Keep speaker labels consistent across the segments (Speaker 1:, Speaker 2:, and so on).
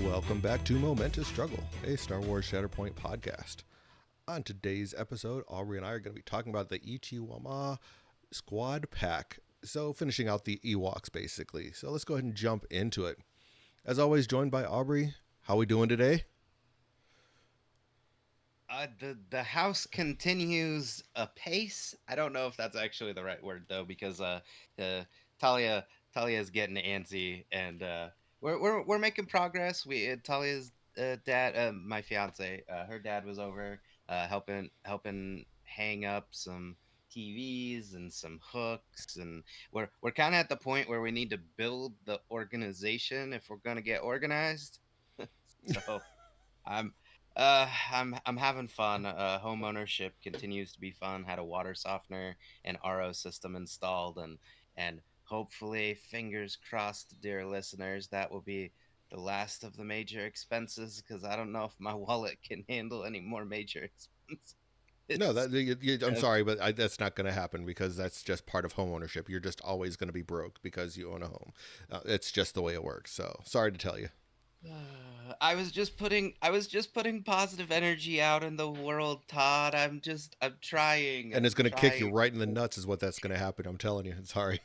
Speaker 1: Welcome back to Momentous Struggle, a Star Wars Shatterpoint podcast. On today's episode, Aubrey and I are going to be talking about the Ichiwama Squad Pack. So, finishing out the Ewoks, basically. So, let's go ahead and jump into it. As always, joined by Aubrey. How we doing today?
Speaker 2: The house continues apace. I don't know if that's actually the right word though, because uh Talia Talia is getting antsy, and we're making progress. We Talia's dad, my fiance, her dad was over helping hang up some TVs and some hooks, and we're kind of at the point where we need to build the organization if we're gonna get organized. So I'm I'm having fun. Home ownership continues to be fun. Had a water softener and RO system installed, and hopefully, fingers crossed, dear listeners, that will be the last of the major expenses, because I don't know if my wallet can handle any more major
Speaker 1: No,
Speaker 2: expenses.
Speaker 1: I'm
Speaker 2: Uh,
Speaker 1: sorry, but that's not going to happen because that's just part of home ownership. You're just always going to be broke because you own a home. It's just the way it works. So, sorry to tell you.
Speaker 2: I was just putting positive energy out in the world, Todd. I'm trying.
Speaker 1: And it's
Speaker 2: I'm
Speaker 1: going to kick you
Speaker 2: trying.
Speaker 1: right in the nuts, is what that's going to happen. I'm telling you. Sorry.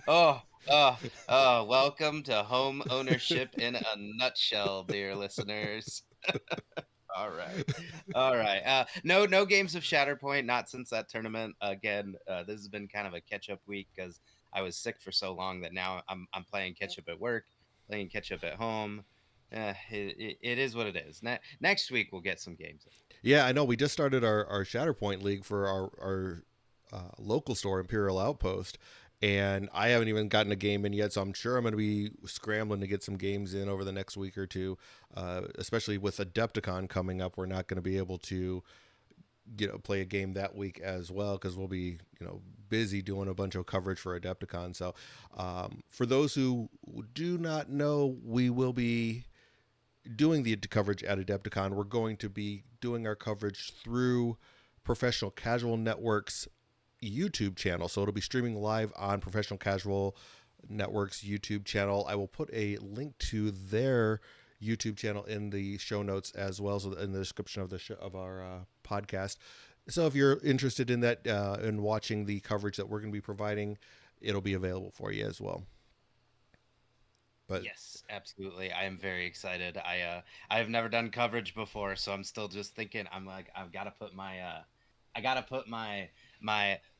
Speaker 2: Oh, oh, oh, welcome to home ownership in a nutshell, dear listeners. All right. All right. No games of Shatterpoint, not since that tournament. Again, this has been kind of a catch-up week because I was sick for so long that now I'm playing catch-up at work, playing catch-up at home. It is what it is. Next week we'll get some games in.
Speaker 1: Yeah, I know. We just started our Shatterpoint League for our local store, Imperial Outpost, and I haven't even gotten a game in yet. So I'm sure I'm going to be scrambling to get some games in over the next week or two. Especially with Adepticon coming up, we're not going to be able to play a game that week as well because we'll be busy doing a bunch of coverage for Adepticon. So for those who do not know, we will be doing the coverage at Adepticon. We're going to be doing our coverage through Professional Casual Network's YouTube channel. So it'll be streaming live on Professional Casual Network's YouTube channel. I will put a link to their YouTube channel in the show notes as well, so in the description of the of our podcast. So if you're interested in that and watching the coverage that we're going to be providing, it'll be available for you as well. But
Speaker 2: Yes, absolutely. I am very excited. I have never done coverage before, so I'm still just thinking. I'm like, I gotta put my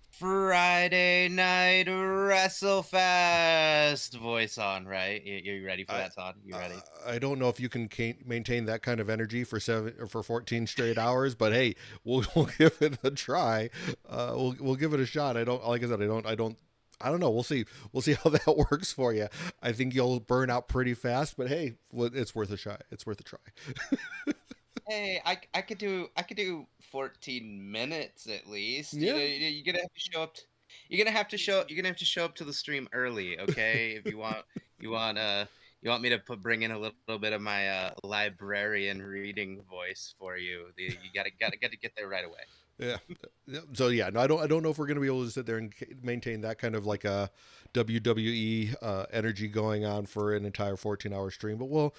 Speaker 2: Friday night WrestleFest voice on, right? You ready for
Speaker 1: I
Speaker 2: that, Todd? You ready?
Speaker 1: I don't know if you can maintain that kind of energy for 14 straight hours, but hey, we'll give it a try. We'll give it a shot. I don't like I said I don't know. We'll see how that works for you. I think you'll burn out pretty fast, but hey, it's worth a try. It's worth a try.
Speaker 2: Hey, I could do 14 minutes at least.
Speaker 1: Yeah.
Speaker 2: You're gonna have to show up. You're gonna have to show up to the stream early, okay? If you want me to bring in a little bit of my librarian reading voice for you. You gotta get there right away.
Speaker 1: Yeah. So yeah, no, I don't know if we're gonna be able to sit there and maintain that kind of like a WWE energy going on for an entire 14-hour stream, but we'll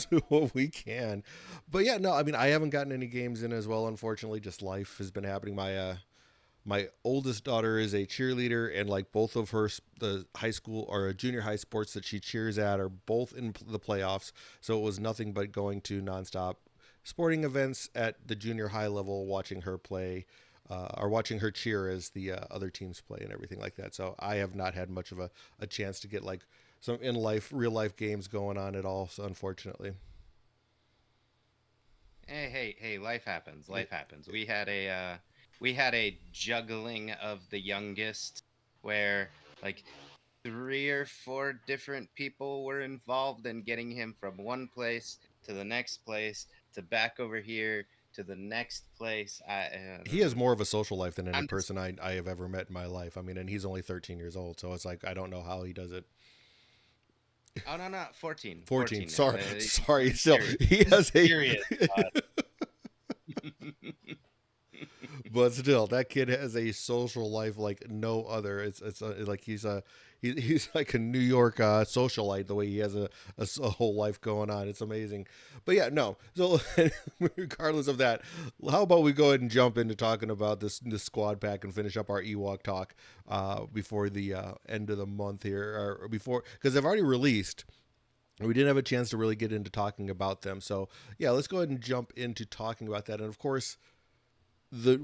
Speaker 1: do what we can. But yeah, no, I mean I haven't gotten any games in as well. Unfortunately, just life has been happening. My oldest daughter is a cheerleader, and like both of her the high school or junior high sports that she cheers at are both in the playoffs. So it was nothing but going to nonstop sporting events at the junior high level, watching her play, or watching her cheer as the other teams play and everything like that. So I have not had much of a chance to get like some real life games going on at all. So unfortunately,
Speaker 2: Hey, life happens. Life happens. We had a juggling of the youngest where like three or four different people were involved in getting him from one place to the next place to back over here to the next place.
Speaker 1: he has more of a social life than any
Speaker 2: I'm just
Speaker 1: person I have ever met in my life. I mean, and he's only 13 years old, so it's like I don't know how he does it.
Speaker 2: oh no, 14,
Speaker 1: 14.
Speaker 2: 14 now.
Speaker 1: Sorry, sorry.
Speaker 2: This is
Speaker 1: Still,
Speaker 2: serious.
Speaker 1: he
Speaker 2: This is
Speaker 1: has a.
Speaker 2: serious.
Speaker 1: but still, that kid has a social life like no other. It's like he's like a New York socialite. The way he has a whole life going on, it's amazing. But yeah, no. So regardless of that, how about we go ahead and jump into talking about this squad pack and finish up our Ewok talk before the end of the month here, or before, because they've already released. We didn't have a chance to really get into talking about them. So yeah, let's go ahead and jump into talking about that. And of course, the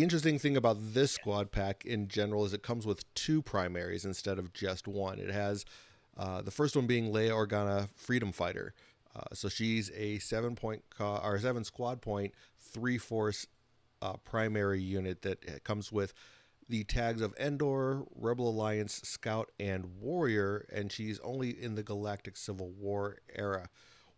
Speaker 1: interesting thing about this squad pack in general is it comes with two primaries instead of just one. It has the first one being Leia Organa, Freedom Fighter. So she's a 7 squad point 3 force primary unit that comes with the tags of Endor, Rebel Alliance, Scout, and Warrior, and she's only in the Galactic Civil War era.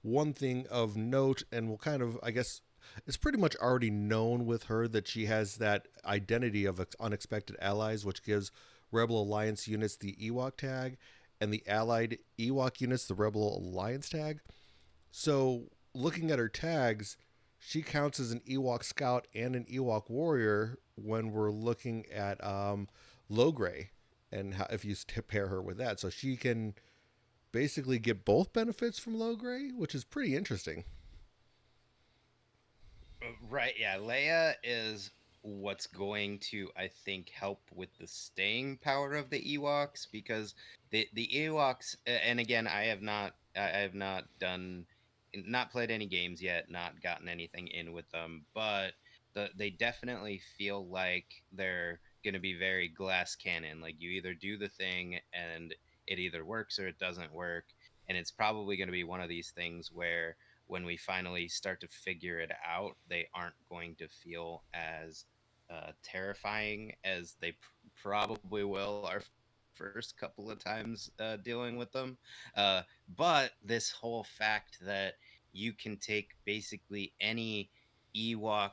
Speaker 1: One thing of note, and we'll kind of, I guess, it's pretty much already known with her that she has that identity of unexpected allies, which gives Rebel Alliance units the Ewok tag, and the allied Ewok units the Rebel Alliance tag. So, looking at her tags, she counts as an Ewok Scout and an Ewok Warrior when we're looking at Logray, and how, if you pair her with that. So, she can basically get both benefits from Logray, which is pretty interesting.
Speaker 2: Right, yeah. Leia is what's going to, I think, help with the staying power of the Ewoks, because the Ewoks, and again, I have not done, not played any games yet, not gotten anything in with them, but they definitely feel like they're going to be very glass cannon. Like, you either do the thing and it either works or it doesn't work, and it's probably going to be one of these things where when we finally start to figure it out, they aren't going to feel as terrifying as they probably will our first couple of times dealing with them. Uh, but this whole fact that you can take basically any Ewok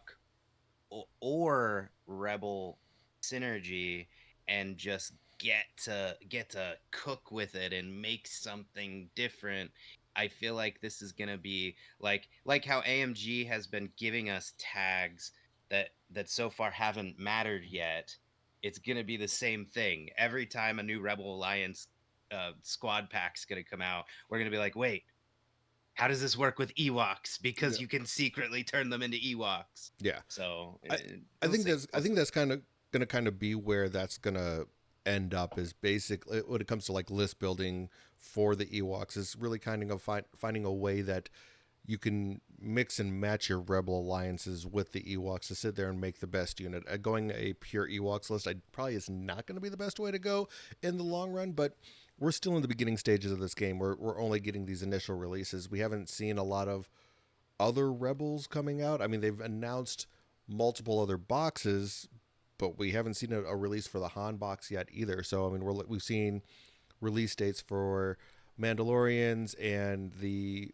Speaker 2: or rebel synergy and just get to cook with it and make something different. I feel like this is going to be like how AMG has been giving us tags that so far haven't mattered yet. It's going to be the same thing every time a new Rebel Alliance squad pack's going to come out. We're going to be like, wait, how does this work with Ewoks?
Speaker 1: Yeah.
Speaker 2: Because you can secretly turn them into Ewoks.
Speaker 1: Yeah.
Speaker 2: So
Speaker 1: I I
Speaker 2: we'll
Speaker 1: think
Speaker 2: see.
Speaker 1: that's I
Speaker 2: We'll
Speaker 1: think
Speaker 2: see.
Speaker 1: that's kind of be where that's gonna end up, is basically when it comes to like list building for the Ewoks, is really kind of finding a way that you can mix and match your Rebel alliances with the Ewoks to sit there and make the best unit. Going a pure Ewoks list, I probably is not going to be the best way to go in the long run, but we're still in the beginning stages of this game. We're only getting these initial releases. We haven't seen a lot of other Rebels coming out. I mean, they've announced multiple other boxes, but we haven't seen a release for the Han box yet either. So I mean, we've seen release dates for Mandalorians and the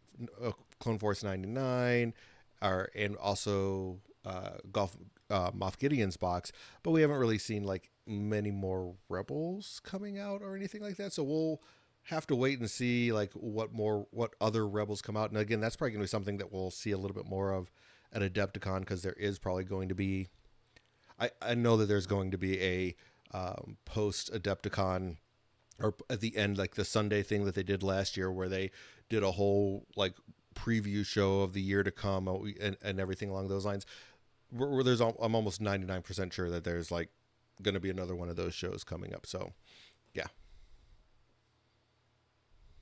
Speaker 1: Clone Force 99, and also Moff Gideon's box, but we haven't really seen like many more Rebels coming out or anything like that. So we'll have to wait and see like what other Rebels come out. And again, that's probably going to be something that we'll see a little bit more of at Adepticon, because there is probably going to be. I know that there's going to be a post Adepticon, or at the end, like the Sunday thing that they did last year, where they did a whole like preview show of the year to come, and everything along those lines. Where there's, I'm almost 99% sure that there's like going to be another one of those shows coming up. So yeah,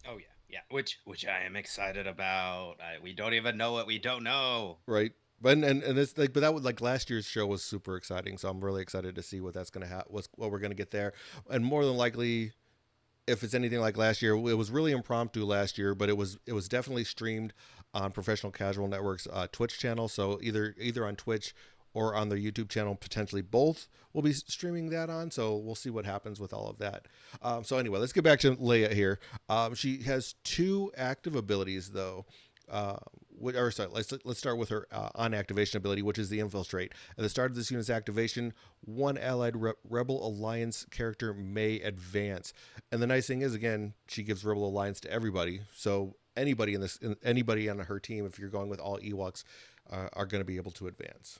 Speaker 2: Oh yeah, yeah. Which I am excited about. We don't even know what we don't know.
Speaker 1: right. But and it's like, but that was like last year's show was super exciting. So I'm really excited to see what that's going to what we're going to get there, and more than likely, if it's anything like last year, it was really impromptu last year, but it was definitely streamed on Professional Casual Network's Twitch channel. So either on Twitch or on their YouTube channel, potentially both, will be streaming that on. So we'll see what happens with all of that. So anyway, let's get back to Leia here. She has two active abilities though. Uh, or sorry, let's start with her on activation ability, which is the infiltrate. At the start of this unit's activation, one allied Rebel Alliance character may advance. And the nice thing is, again, she gives Rebel Alliance to everybody. So anybody on her team, if you're going with all Ewoks, are going to be able to advance.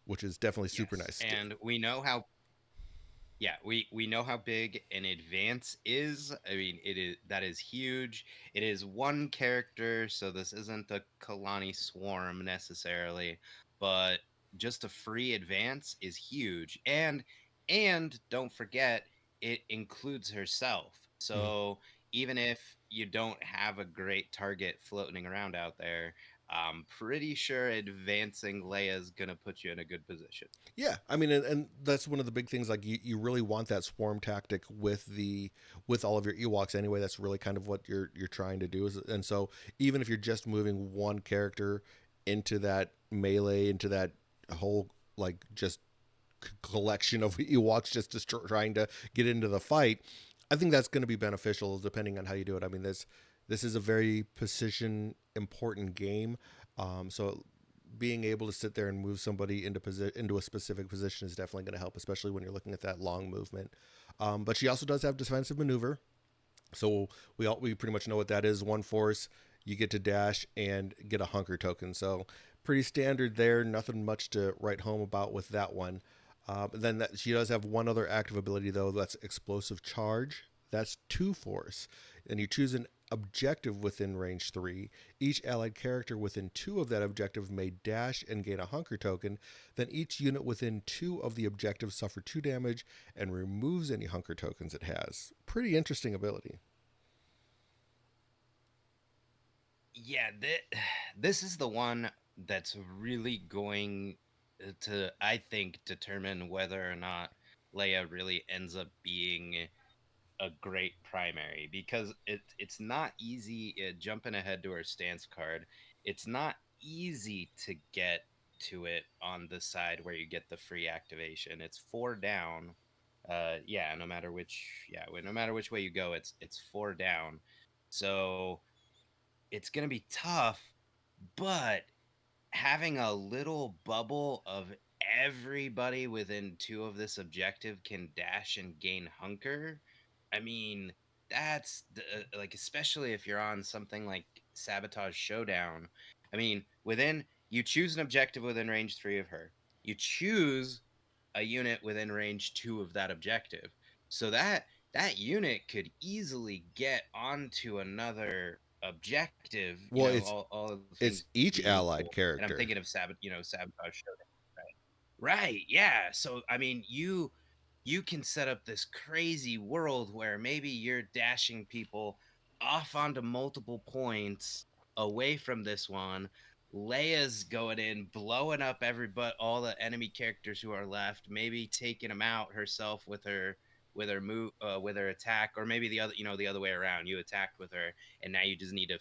Speaker 1: which is definitely super
Speaker 2: Yes,
Speaker 1: nice.
Speaker 2: and we know how yeah, we know how big an advance is. I mean, it is that is huge. It is one character, so this isn't a Kalani swarm necessarily, but just a free advance is huge. And don't forget it includes herself.
Speaker 1: Mm.
Speaker 2: So even if you don't have a great target floating around out there, I'm pretty sure advancing Leia is gonna put you in a good position.
Speaker 1: Yeah, I mean, and that's one of the big things. Like you really want that swarm tactic with all of your Ewoks anyway. That's really kind of what you're trying to do. And so even if you're just moving one character into that melee, into that whole like just collection of Ewoks, just to trying to get into the fight, I think that's going to be beneficial depending on how you do it. I mean, this is a very position important game, so being able to sit there and move somebody into a specific position is definitely going to help, especially when you're looking at that long movement. But she also does have defensive maneuver, so we pretty much know what that is. One force, you get to dash and get a hunker token. So pretty standard there. Nothing much to write home about with that one. She does have one other active ability though. That's explosive charge. That's two force, and you choose an objective within range 3. Each allied character within 2 of that objective may dash and gain a hunker token. Then each unit within 2 of the objectives suffer 2 damage and removes any hunker tokens it has. Pretty interesting ability.
Speaker 2: Yeah, this is the one that's really going to, I think, determine whether or not Leia really ends up being a great primary because it's not easy jumping ahead to her stance card. It's not easy to get to it on the side where you get the free activation. It's 4 down. Yeah, no matter which way you go, it's 4 down. So it's gonna be tough, but having a little bubble of everybody within 2 of this objective can dash and gain hunker. I mean, like, especially if you're on something like Sabotage Showdown. I mean, within you choose an objective within range 3 of her. You choose a unit within range 2 of that objective. So that unit could easily get onto another objective,
Speaker 1: Well,
Speaker 2: all of the
Speaker 1: it's
Speaker 2: things
Speaker 1: each
Speaker 2: being
Speaker 1: allied
Speaker 2: equal. And I'm
Speaker 1: character.
Speaker 2: thinking of Sabotage Showdown, right? Right, yeah. So I mean, you can set up this crazy world where maybe you're dashing people off onto multiple points away from this one. Leia's going in, blowing up everybody, all the enemy characters who are left, maybe taking them out herself with her move, with her attack, or maybe the other way around. You attacked with her, and now you just need to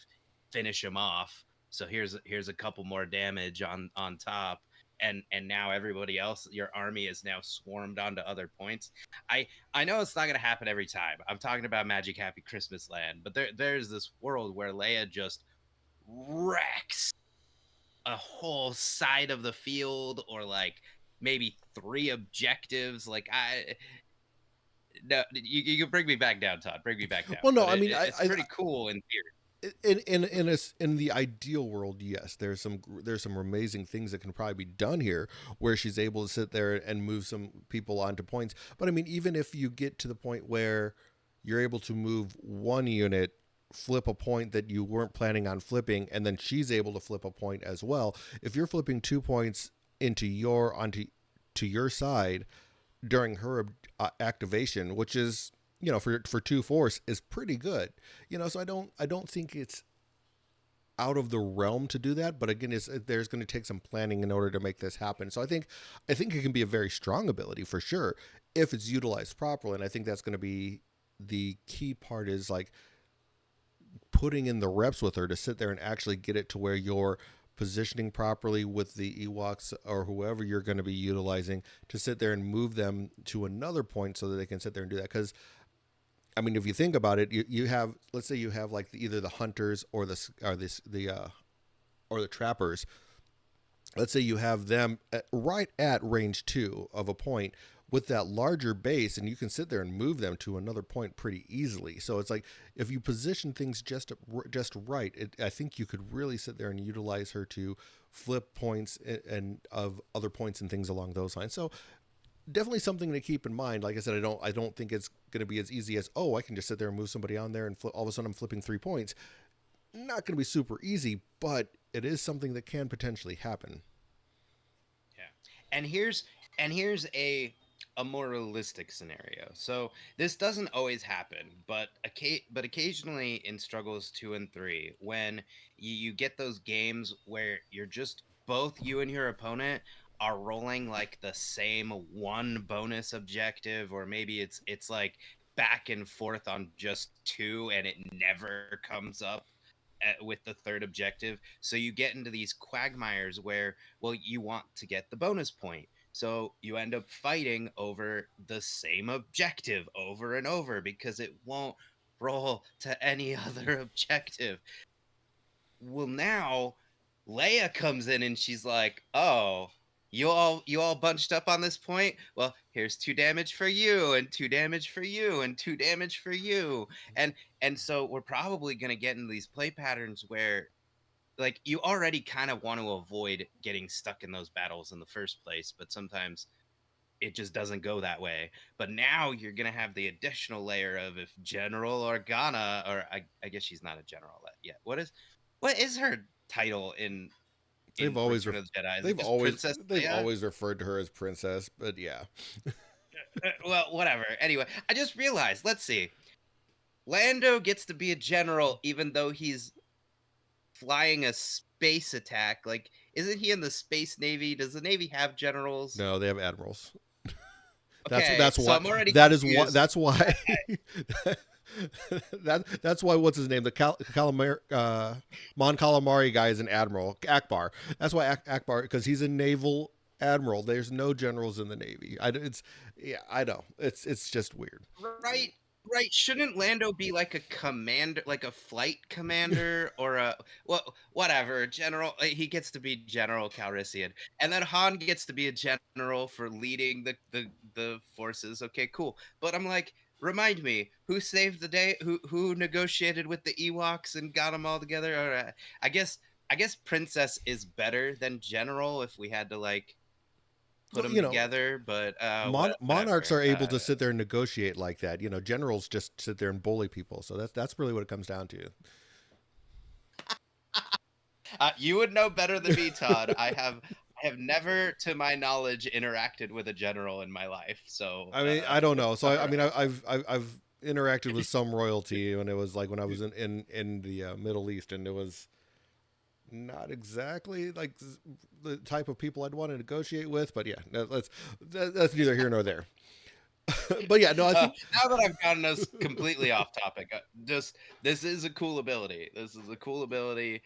Speaker 2: finish them off. So here's a couple more damage on top, and now everybody else, your army is now swarmed onto other points. I know it's not going to happen every time. I'm talking about Magic Happy Christmas Land, but there's this world where Leia just wrecks a whole side of the field, or like maybe 3 objectives. Like I no, you can bring me back down, Todd. Bring me back down.
Speaker 1: Well, no,
Speaker 2: But
Speaker 1: I mean,
Speaker 2: it's pretty cool in theory.
Speaker 1: in the ideal world, yes, there's some amazing things that can probably be done here, where she's able to sit there and move some people onto points. But I mean, even if you get to the point where you're able to move one unit, flip a point that you weren't planning on flipping, and then she's able to flip a point as well. If you're flipping 2 points into your onto to your side during her activation, which is, for two force, is pretty good. So I don't think it's out of the realm to do that. But again, there's going to take some planning in order to make this happen. So I think it can be a very strong ability for sure if it's utilized properly. And I think that's going to be the key part, is like putting in the reps with her to sit there and actually get it to where you're positioning properly with the Ewoks or whoever you're going to be utilizing, to sit there and move them to another point so that they can sit there and do that. Because I mean, if you think about it, you have, let's say you have like either the hunters or or the trappers. Let's say you have them right at range 2 of a point. with that larger base, and you can sit there and move them to another point pretty easily. So it's like if you position things just right, I think you could really sit there and utilize her to flip points and of other points and things along those lines. So definitely something to keep in mind. Like I said, I don't think it's going to be as easy as, oh, I can just sit there and move somebody on there and all of a sudden I'm flipping 3 points. Not going to be super easy, but it is something that can potentially happen.
Speaker 2: Yeah. And here's a more realistic scenario. So this doesn't always happen, but occasionally in struggles 2 and 3, when you get those games where you're just both you and your opponent are rolling like the same one bonus objective, or maybe it's like back and forth on just two and it never comes up with the third objective. So you get into these quagmires where, well, you want to get the bonus point. So you end up fighting over the same objective over and over because it won't roll to any other objective. Well, now Leia comes in and she's like, "Oh, you all bunched up on this point? Well, here's 2 damage for you and 2 damage for you and 2 damage for you." And so we're probably going to get into these play patterns where, like, you already kind of want to avoid getting stuck in those battles in the first place, but sometimes it just doesn't go that way. But now you're gonna have the additional layer of, if General Organa, or I guess she's not a general yet. What is her title
Speaker 1: They've
Speaker 2: in
Speaker 1: always
Speaker 2: Return
Speaker 1: ref-
Speaker 2: of the Jedi? Is it
Speaker 1: they've
Speaker 2: just
Speaker 1: always
Speaker 2: Princess
Speaker 1: they've
Speaker 2: Leia?
Speaker 1: always referred to her as princess, but yeah.
Speaker 2: Well, whatever. Anyway, I just realized. Let's see. Lando gets to be a general, even though he's flying a space attack. Like, isn't he in the space navy? Does the navy have generals?
Speaker 1: No, they have admirals. That's
Speaker 2: Okay,
Speaker 1: that's
Speaker 2: so
Speaker 1: why
Speaker 2: I'm already
Speaker 1: that is what
Speaker 2: confused.
Speaker 1: that's why that's why what's his name, the Mon Calamari guy is an admiral, Akbar. That's why Akbar, because he's a naval admiral. There's no generals in the navy. It's yeah, I know it's just weird.
Speaker 2: Right, right. Shouldn't Lando be like a commander, like a flight commander, or a, well, whatever, general? He gets to be General Calrissian, and then Han gets to be a general for leading the forces. Okay, cool. But I'm like, remind me, who saved the day? Who negotiated with the Ewoks and got them all together? Or, I guess I guess Princess is better than General if we had to like put
Speaker 1: Well,
Speaker 2: them together. But
Speaker 1: monarchs
Speaker 2: whatever.
Speaker 1: are able to sit there and negotiate like that. Generals just sit there and bully people. So that's really what it comes down to.
Speaker 2: You would know better than me, Todd. I have never, to my knowledge, interacted with a general in my life. So
Speaker 1: I mean, I don't know. So I
Speaker 2: summer.
Speaker 1: mean, I've interacted with some royalty, and it was like when I was in the Middle East, and it was not exactly like the type of people I'd want to negotiate with. But yeah, that's neither here nor there. But yeah, no, I think
Speaker 2: Now that I've gotten us completely off topic, just, this is a cool ability. This is a cool ability.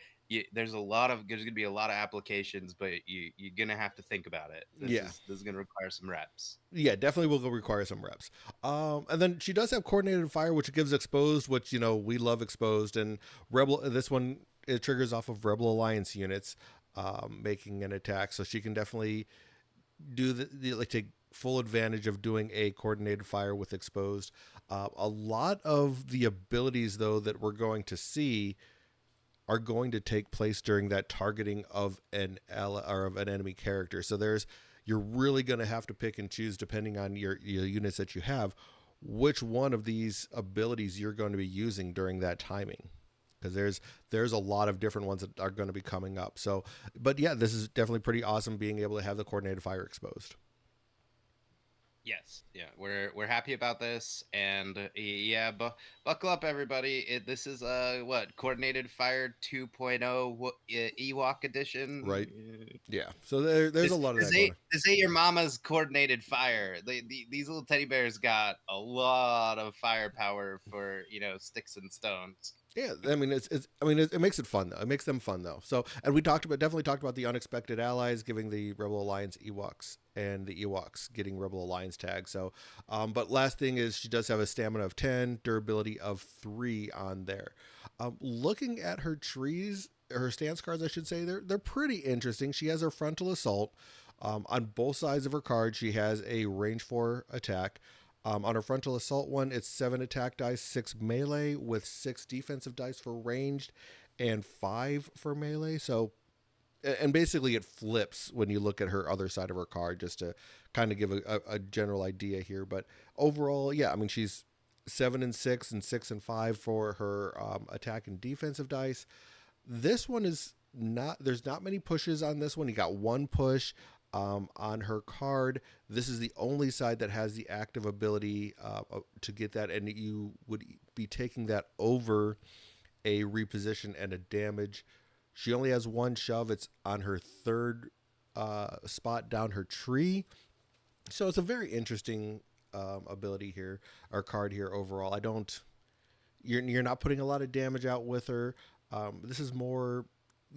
Speaker 2: There's gonna be a lot of applications, but you're gonna have to think about it. This
Speaker 1: yeah,
Speaker 2: is this is gonna require some reps.
Speaker 1: yeah, definitely will require some reps. And then she does have coordinated fire, which gives exposed, which we love exposed, and rebel. This one it triggers off of Rebel Alliance units making an attack, so she can definitely do like take full advantage of doing a coordinated fire with exposed. A lot of the abilities though that we're going to see are going to take place during that targeting of or of an enemy character. So you're really going to have to pick and choose depending on your units that you have, which one of these abilities you're going to be using during that timing, because there's a lot of different ones that are going to be coming up. So, but yeah, this is definitely pretty awesome being able to have the coordinated fire exposed.
Speaker 2: Yes, yeah, we're happy about this, and yeah, buckle up, everybody. This is what, coordinated fire 2.0, Ewok
Speaker 1: Right?
Speaker 2: edition.
Speaker 1: Yeah. So there's a
Speaker 2: This
Speaker 1: lot of
Speaker 2: this
Speaker 1: that going
Speaker 2: ain't
Speaker 1: on.
Speaker 2: this ain't your mama's coordinated fire. These little teddy bears got a lot of firepower for sticks and stones.
Speaker 1: Yeah, I mean it makes it fun though. It makes them fun though. So, and we definitely talked about the unexpected allies giving the Rebel Alliance Ewoks and the Ewoks getting Rebel Alliance tags. So, but last thing is she does have a stamina of 10, durability of 3 on there. Looking at her trees, her stance cards, I should say, they're pretty interesting. She has her frontal assault. On both sides of her card, she has a range 4 attack. On her frontal assault one, it's 7 attack dice, 6 melee, with 6 defensive dice for ranged, and 5 for melee. So, and basically it flips when you look at her other side of her card, just to kind of give a general idea here. But overall, yeah, I mean, she's 7 and 6 and 6 and 5 for her attack and defensive dice. This one is not, there's not many pushes on this one. You got one push on her card. This is the only side that has the active ability to get that, and you would be taking that over a reposition and a damage. She only has one shove. It's on her third spot down her tree. So it's a very interesting ability here, or card here overall. I don't. You're not putting a lot of damage out with her. This is more.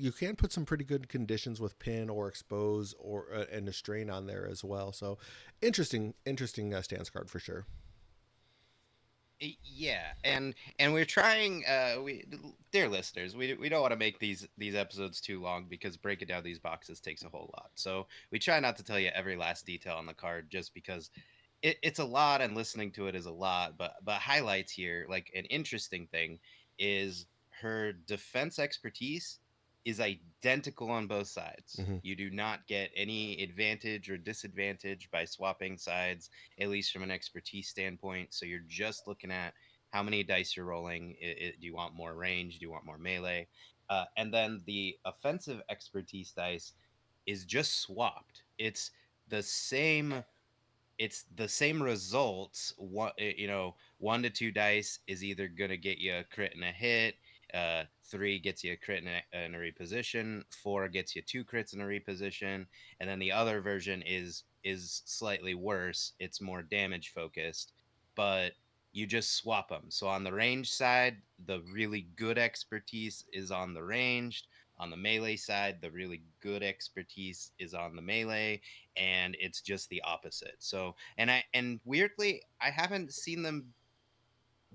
Speaker 1: You can put some pretty good conditions with pin or expose or and a strain on there as well. So interesting stance card for sure.
Speaker 2: Yeah, and we're trying we dear listeners, we don't want to make these episodes too long because breaking down these boxes takes a whole lot. So we try not to tell you every last detail on the card just because it's a lot and listening to it is a lot, but highlights here, like an interesting thing is her defense expertise is identical on both sides.
Speaker 1: Mm-hmm.
Speaker 2: You do not get any advantage or disadvantage by swapping sides, at least from an expertise standpoint. So you're just looking at how many dice you're rolling. Do you want more range? Do you want more melee? And then the offensive expertise dice is just swapped. The same it's the same results. One to two dice is either gonna get you a crit and a hit. Three gets you a crit and a reposition. Four gets you two crits and a reposition. And then the other version is slightly worse. It's more damage focused, but you just swap them. So on the range side, the really good expertise is on the ranged. On the melee side, the really good expertise is on the melee, and it's just the opposite. So, and weirdly, I haven't seen them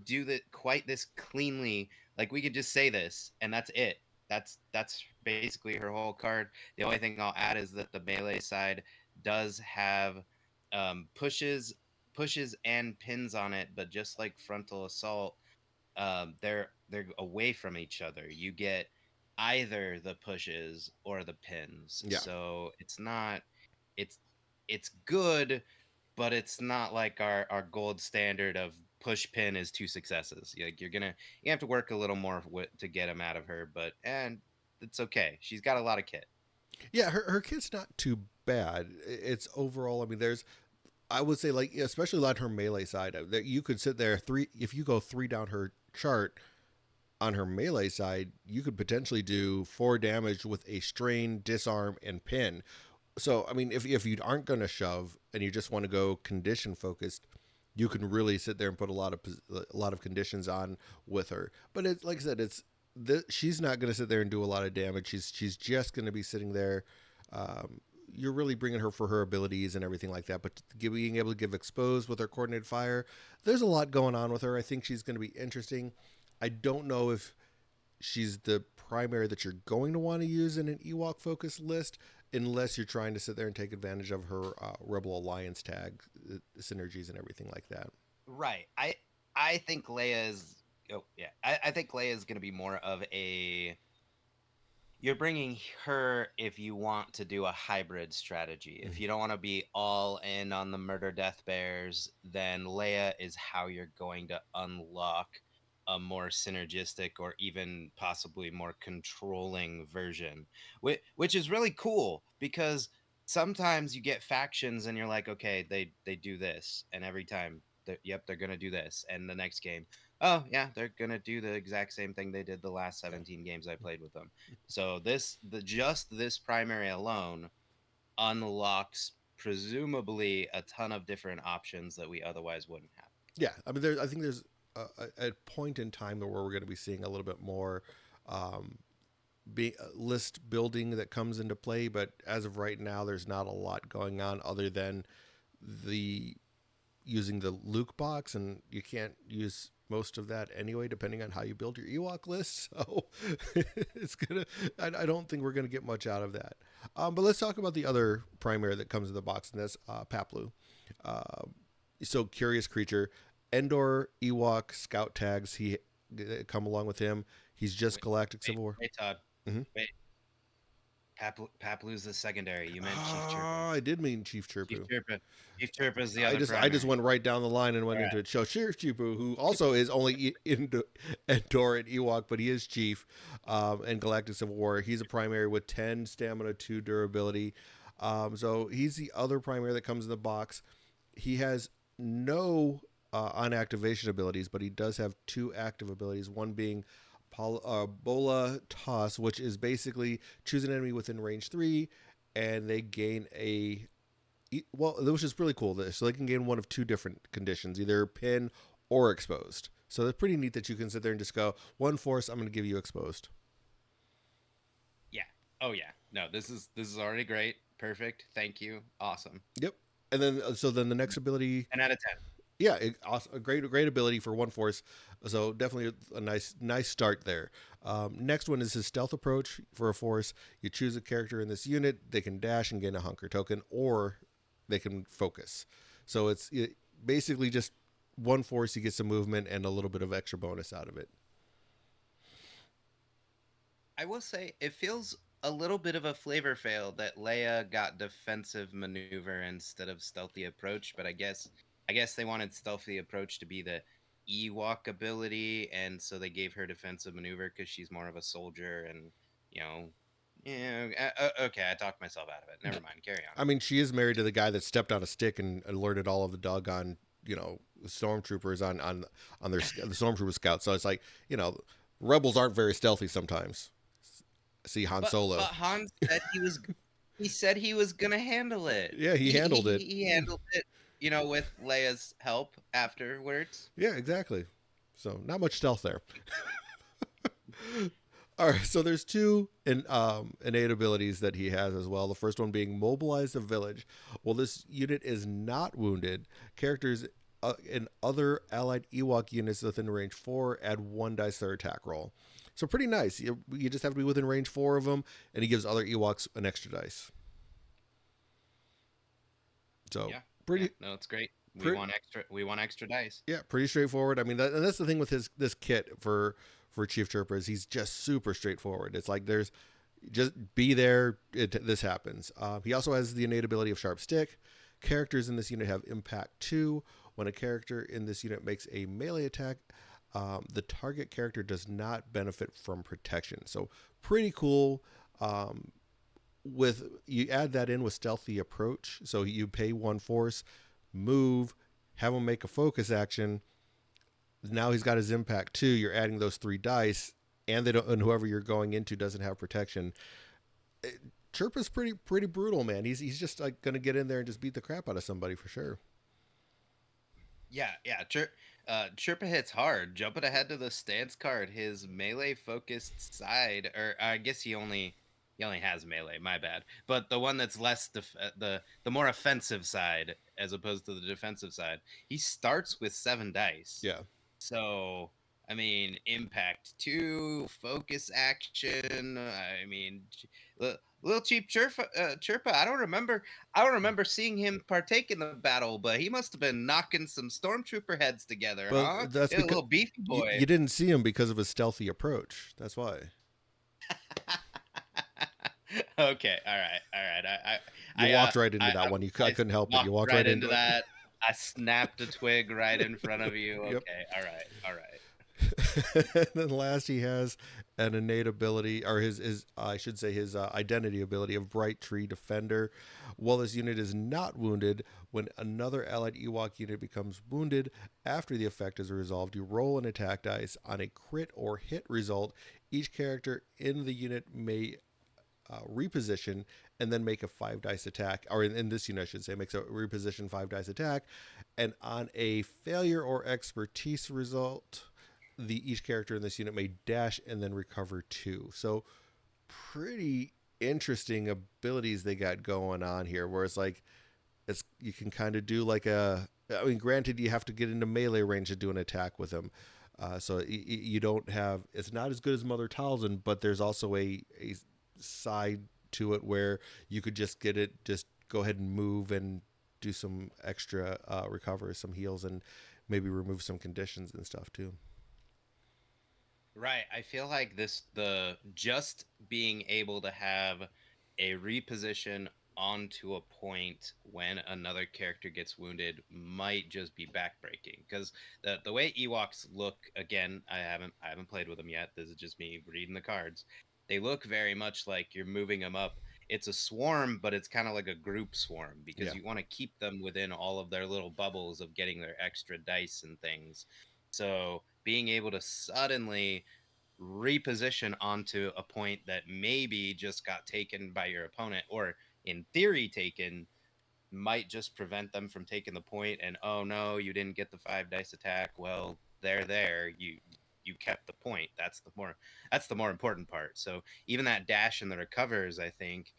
Speaker 2: do that quite this cleanly. Like we could just say this, and that's it. That's basically her whole card. The only thing I'll add is that the melee side does have pushes and pins on it, but just like frontal assault, they're away from each other. You get either the pushes or the pins.
Speaker 1: Yeah.
Speaker 2: So it's it's good, but it's not like our gold standard of push pin is two successes. Like you have to work a little more to get them out of her, but and it's okay. She's got a lot of kit.
Speaker 1: Yeah, her kit's not too bad. It's overall. I mean, there's. I would say like especially on her melee side that you could sit there three if you go three down her chart on her melee side, you could potentially do 4 damage with a strain, disarm, and pin. So I mean, if you aren't going to shove and you just want to go condition focused, you can really sit there and put a lot of conditions on with her. But it's like I said, she's not going to sit there and do a lot of damage. She's just going to be sitting there. Um, you're really bringing her for her abilities and everything like that. But being able to give exposed with her coordinated fire, there's a lot going on with her. I think she's going to be interesting. I don't know if she's the primary that you're going to want to use in an Ewok focus list, unless you're trying to sit there and take advantage of her Rebel Alliance tag synergies and everything like that.
Speaker 2: Right. I think Leia is. Oh yeah. I think Leia is going to be more of a you're bringing her if you want to do a hybrid strategy. If
Speaker 1: Mm-hmm.
Speaker 2: you don't want to be all in on the murder death bears, then Leia is how you're going to unlock a more synergistic or even possibly more controlling version, which is really cool because sometimes you get factions and you're like, okay, they do this, and every time, yep, they're gonna do this, and the next game, oh yeah, they're gonna do the exact same thing they did the last
Speaker 1: Yeah.
Speaker 2: 17 games I played with them. So this primary alone unlocks presumably a ton of different options that we otherwise wouldn't have.
Speaker 1: Yeah, I mean, I think there's a point in time where we're going to be seeing a little bit more um, list building that comes into play. But as of right now, there's not a lot going on other than the using the Luke box, and you can't use most of that anyway, depending on how you build your Ewok list. So it's gonna. I don't think we're gonna get much out of that. But let's talk about the other primary that comes in the box, and that's Paplu. Uh, so curious creature, Endor Ewok scout tags. He come along with him. He's just
Speaker 2: Wait,
Speaker 1: Galactic
Speaker 2: wait,
Speaker 1: Civil War.
Speaker 2: wait, Todd.
Speaker 1: Mm-hmm.
Speaker 2: Wait, Paplu's the secondary. You meant Chief Chirpa.
Speaker 1: Ah, I did mean Chief
Speaker 2: Chief
Speaker 1: Chirpu.
Speaker 2: Chirpa. Chief Chirpa's the
Speaker 1: I
Speaker 2: other
Speaker 1: just
Speaker 2: primary.
Speaker 1: went right down the line and went
Speaker 2: All
Speaker 1: into
Speaker 2: right.
Speaker 1: it. So Sheriff Chipu, who also is only into Endor and Ewok, but he is chief in Galactic Civil War. He's a primary with 10 stamina, 2 durability. So he's the other primary that comes in the box. He has no unactivation abilities, but he does have 2 active abilities. One being Bola Toss, which is basically choose an enemy within range 3, and they gain a well, which is really cool. So they can gain one of 2 different conditions, either pin or exposed. So it's pretty neat that you can sit there and just go, one force, I'm going to give you exposed.
Speaker 2: Yeah. Oh yeah. No, this is already great. Perfect. Thank you. Awesome.
Speaker 1: Yep. And then so then the next ability,
Speaker 2: 10 out of 10.
Speaker 1: yeah, a great ability for one force. So definitely a nice start there. Next one is his stealth approach for a force. You choose a character in this unit, they can dash and gain a hunker token, or they can focus. So basically just one force, you get some movement and a little bit of extra bonus out of it.
Speaker 2: I will say it feels a little bit of a flavor fail that Leia got defensive maneuver instead of stealthy approach, but I guess they wanted stealthy approach to be the Ewok ability, and so they gave her defensive maneuver because she's more of a soldier, and you know, yeah. Okay, I talked myself out of it. Never mind. Carry on.
Speaker 1: I mean, she is married to the guy that stepped on a stick and alerted all of the doggone, stormtroopers on their the stormtrooper scouts. So it's like, rebels aren't very stealthy sometimes. See Han
Speaker 2: But
Speaker 1: Solo.
Speaker 2: Han said he was gonna handle it.
Speaker 1: Yeah, he handled it.
Speaker 2: He handled it, with Leia's help afterwards.
Speaker 1: Yeah, exactly. So not much stealth there. All right, so there's 2 innate abilities that he has as well. The first one being mobilize the village. Well, this unit is not wounded. Characters in other allied Ewok units within range 4 add 1 dice to their attack roll. So pretty nice. You just have to be within range 4 of them, and he gives other Ewoks an extra dice. So
Speaker 2: Yeah, yeah.
Speaker 1: pretty,
Speaker 2: No, it's great. We
Speaker 1: pretty
Speaker 2: want extra. We want extra dice.
Speaker 1: yeah, pretty straightforward. I mean, and that's the thing with this kit for Chief Chirpa is he's just super straightforward. It's like there's just be there. This happens. He also has the innate ability of Sharp Stick. Characters in this unit have Impact 2. When a character in this unit makes a melee attack, the target character does not benefit from protection. So pretty cool. With you add that in with Stealthy Approach. So you pay 1 force, move, have him make a focus action. Now he's got his Impact 2. You're adding those 3 dice, and and whoever you're going into doesn't have protection. Chirpa's pretty brutal, man. He's just like gonna get in there and just beat the crap out of somebody for sure.
Speaker 2: Yeah, yeah. Chirpa hits hard. Jumping ahead to the stance card, his melee focused side, or I guess he only has melee. My bad. But the one that's less the more offensive side as opposed to the defensive side, he starts with 7 dice.
Speaker 1: Yeah.
Speaker 2: So I mean, impact 2, focus action. I mean, little cheap Chirpa. I don't remember seeing him partake in the battle, but he must have been knocking some stormtrooper heads together, huh?
Speaker 1: But that's
Speaker 2: Yeah, a
Speaker 1: because
Speaker 2: little beefy boy.
Speaker 1: you didn't see him because of his stealthy approach. That's why.
Speaker 2: Okay, all right, all right.
Speaker 1: You walked right into that
Speaker 2: I,
Speaker 1: one. I couldn't help it. You walked
Speaker 2: right
Speaker 1: right
Speaker 2: into
Speaker 1: into it.
Speaker 2: that. I snapped a twig right in front of you.
Speaker 1: Yep.
Speaker 2: Okay, all right, all right.
Speaker 1: And then last, he has an innate ability, or his I should say his identity ability of Bright Tree Defender. While this unit is not wounded, when another allied Ewok unit becomes wounded after the effect is resolved, you roll an attack dice. On a crit or hit result, each character in the unit may reposition and then make a 5 dice attack, or in this unit I should say makes a reposition 5 dice attack, and on a failure or expertise result, each character in this unit may dash and then recover 2. So pretty interesting abilities they got going on here, where it's like you can kind of do like I mean, granted you have to get into melee range to do an attack with them, So you don't have, it's not as good as Mother Talzin, but there's also a side to it where you could just get it, just go ahead and move and do some extra recover, some heals, and maybe remove some conditions and stuff too.
Speaker 2: Right. I feel like the just being able to have a reposition onto a point when another character gets wounded might just be backbreaking, because the way Ewoks look, again, I haven't played with them yet. This is just me reading the cards. They look very much like you're moving them up. It's a swarm, but it's kind of like a group swarm because
Speaker 1: Yeah,
Speaker 2: you want to keep them within all of their little bubbles of getting their extra dice and things. So being able to suddenly reposition onto a point that maybe just got taken by your opponent, or in theory taken, might just prevent them from taking the point. And oh no, you didn't get the 5 dice attack. Well, they're there. You kept the point. That's the more important part. So even that dash and the recovers, I think,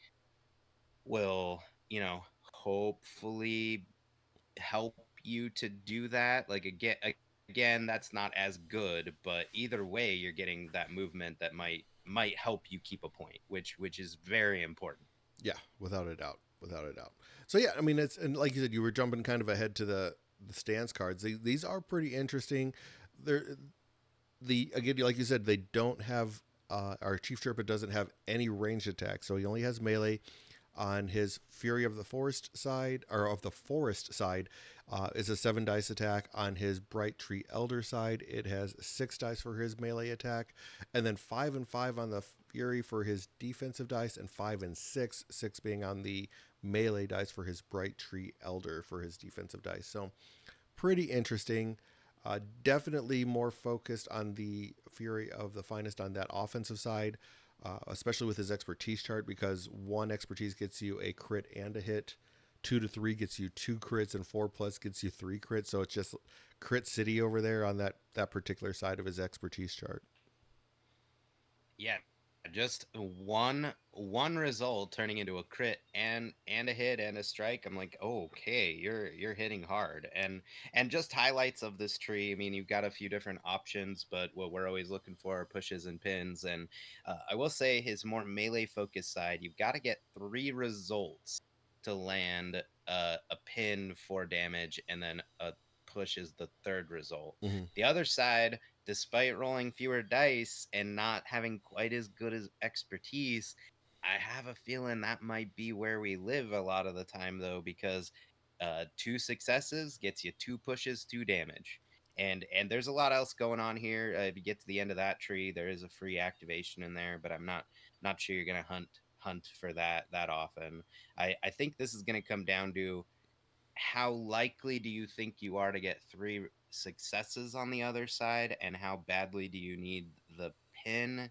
Speaker 2: will, hopefully help you to do that. Like, again, that's not as good, but either way, you're getting that movement that might help you keep a point, which is very important.
Speaker 1: yeah, without a doubt, without a doubt. So yeah, I mean, it's, and like you said, you were jumping kind of ahead to the stance cards. These are pretty interesting. They're the again, like you said, they don't have. Our Chief Sherpa doesn't have any ranged attack, so he only has melee. On his Fury of the Forest side, or of the Forest side, is a 7 dice attack. On his Bright Tree Elder side, it has 6 dice for his melee attack, and then 5 and 5 on the Fury for his defensive dice, and 5 and 6, 6 being on the melee dice for his Bright Tree Elder for his defensive dice. So pretty interesting. Definitely more focused on the Fury of the Finest on that offensive side, especially with his expertise chart, because 1 expertise gets you a crit and a hit, 2 to 3 gets you 2 crits, and 4+ gets you 3 crits. So it's just crit city over there on that particular side of his expertise chart.
Speaker 2: Yeah, just one result turning into a crit and a hit and a strike. I'm like, oh, okay, you're hitting hard. And just highlights of this tree. I mean, you've got a few different options, but what we're always looking for are pushes and pins. And I will say his more melee focused side, you've got to get 3 results to land a pin for damage, and then a push is the third result.
Speaker 1: Mm-hmm.
Speaker 2: The other side, despite rolling fewer dice and not having quite as good as expertise, I have a feeling that might be where we live a lot of the time, though, because 2 successes gets you 2 pushes, 2 damage. And there's a lot else going on here. If you get to the end of that tree, there is a free activation in there, but I'm not sure you're gonna hunt for that often. I think this is gonna come down to how likely do you think you are to get 3 successes on the other side, and how badly do you need the pin?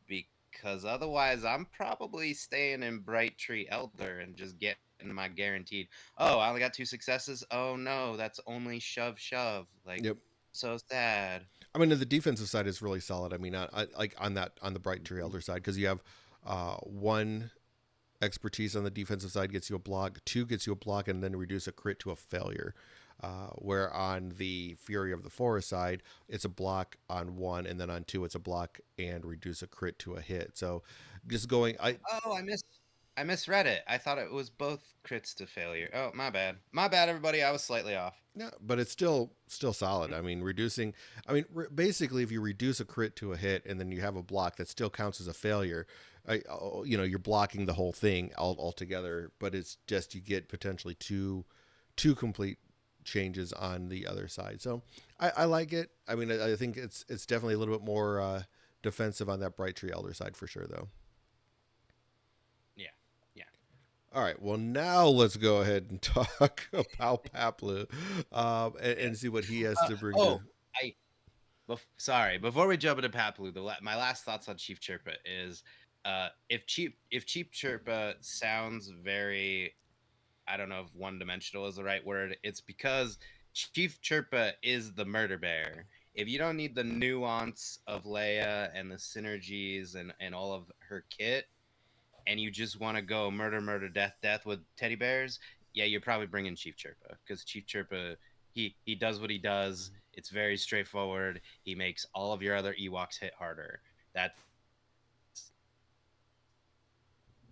Speaker 2: Because otherwise, I'm probably staying in Bright Tree Elder and just getting my guaranteed. Oh, I only got 2 successes. Oh no, that's only shove shove. Like,
Speaker 1: Yep.
Speaker 2: so sad.
Speaker 1: I mean, the defensive side is really solid. I mean, like on the Bright Tree Elder side, because you have 1 expertise on the defensive side gets you a block, 2 gets you a block, and then reduce a crit to a failure. Where on the Fury of the Forest side, it's a block on 1, and then on 2, it's a block and reduce a crit to a hit. So just going,
Speaker 2: Oh, I misread it. I thought it was both crits to failure. Oh, my bad. My bad, everybody. I was slightly off.
Speaker 1: yeah, but it's still solid. I mean, reducing. I mean, basically, if you reduce a crit to a hit and then you have a block, that still counts as a failure. You're blocking the whole thing altogether, but it's just you get potentially two complete changes on the other side. So I like it. I mean, I think it's definitely a little bit more defensive on that Bright Tree Elder side for sure, though.
Speaker 2: Yeah, yeah.
Speaker 1: All right. Well, now let's go ahead and talk about Paplu, and see what he has to bring to.
Speaker 2: Oh, I sorry. Before we jump into Papalu, my last thoughts on Chief Chirpa is, if Chief Chirpa sounds very, I don't know if one dimensional is the right word. It's because Chief Chirpa is the murder bear. If you don't need the nuance of Leia and the synergies and all of her kit, and you just want to go murder, murder, death, death with teddy bears, yeah, you're probably bringing Chief Chirpa, because Chief Chirpa, he does what he does. It's very straightforward. He makes all of your other Ewoks hit harder. That's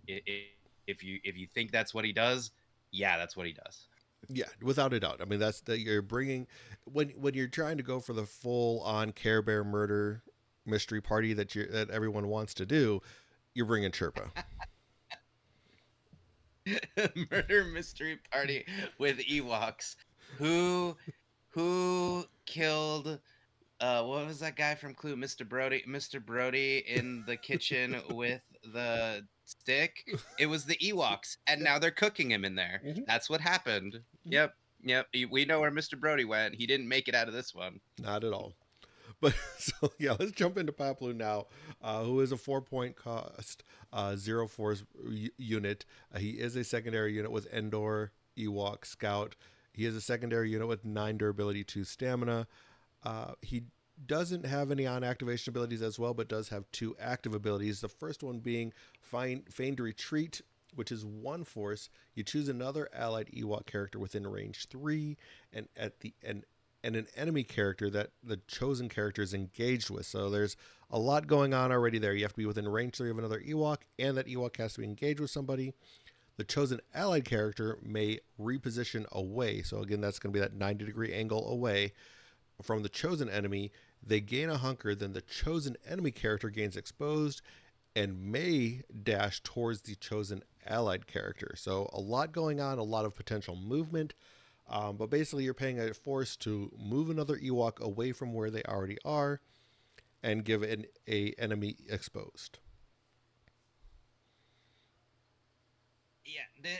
Speaker 2: if you think that's what he does, yeah, that's what he does.
Speaker 1: Yeah, without a doubt. I mean, that's that you're bringing when you're trying to go for the full on Care Bear murder mystery party that everyone wants to do. You're bringing Chirpa.
Speaker 2: Murder mystery party with Ewoks. Who who killed what was that guy from Clue? Mr. Brody in the kitchen with the stick? It was the Ewoks, and now they're cooking him in there.
Speaker 1: Mhm.
Speaker 2: That's what happened. Yep. Yep. We know where Mr. Brody went. He didn't make it out of this one.
Speaker 1: Not at all. But so yeah, let's jump into Paplu now, who is a 4 point cost, zero force unit. He is a secondary unit with Endor, Ewok, Scout. He is a secondary unit with 9 durability, 2 stamina. He doesn't have any on activation abilities as well, but does have 2 active abilities. The first one being Feigned Retreat, which is 1 force. You choose another allied Ewok character within range 3, and at the end and an enemy character that the chosen character is engaged with. So there's a lot going on already there. You have to be within range 3 of another Ewok, and that Ewok has to be engaged with somebody. The chosen allied character may reposition away. So again, that's going to be that 90-degree angle away from the chosen enemy. They gain a hunker, then the chosen enemy character gains exposed and may dash towards the chosen allied character. So a lot going on, a lot of potential movement. But basically, you're paying a force to move another Ewok away from where they already are and give a enemy exposed.
Speaker 2: Yeah,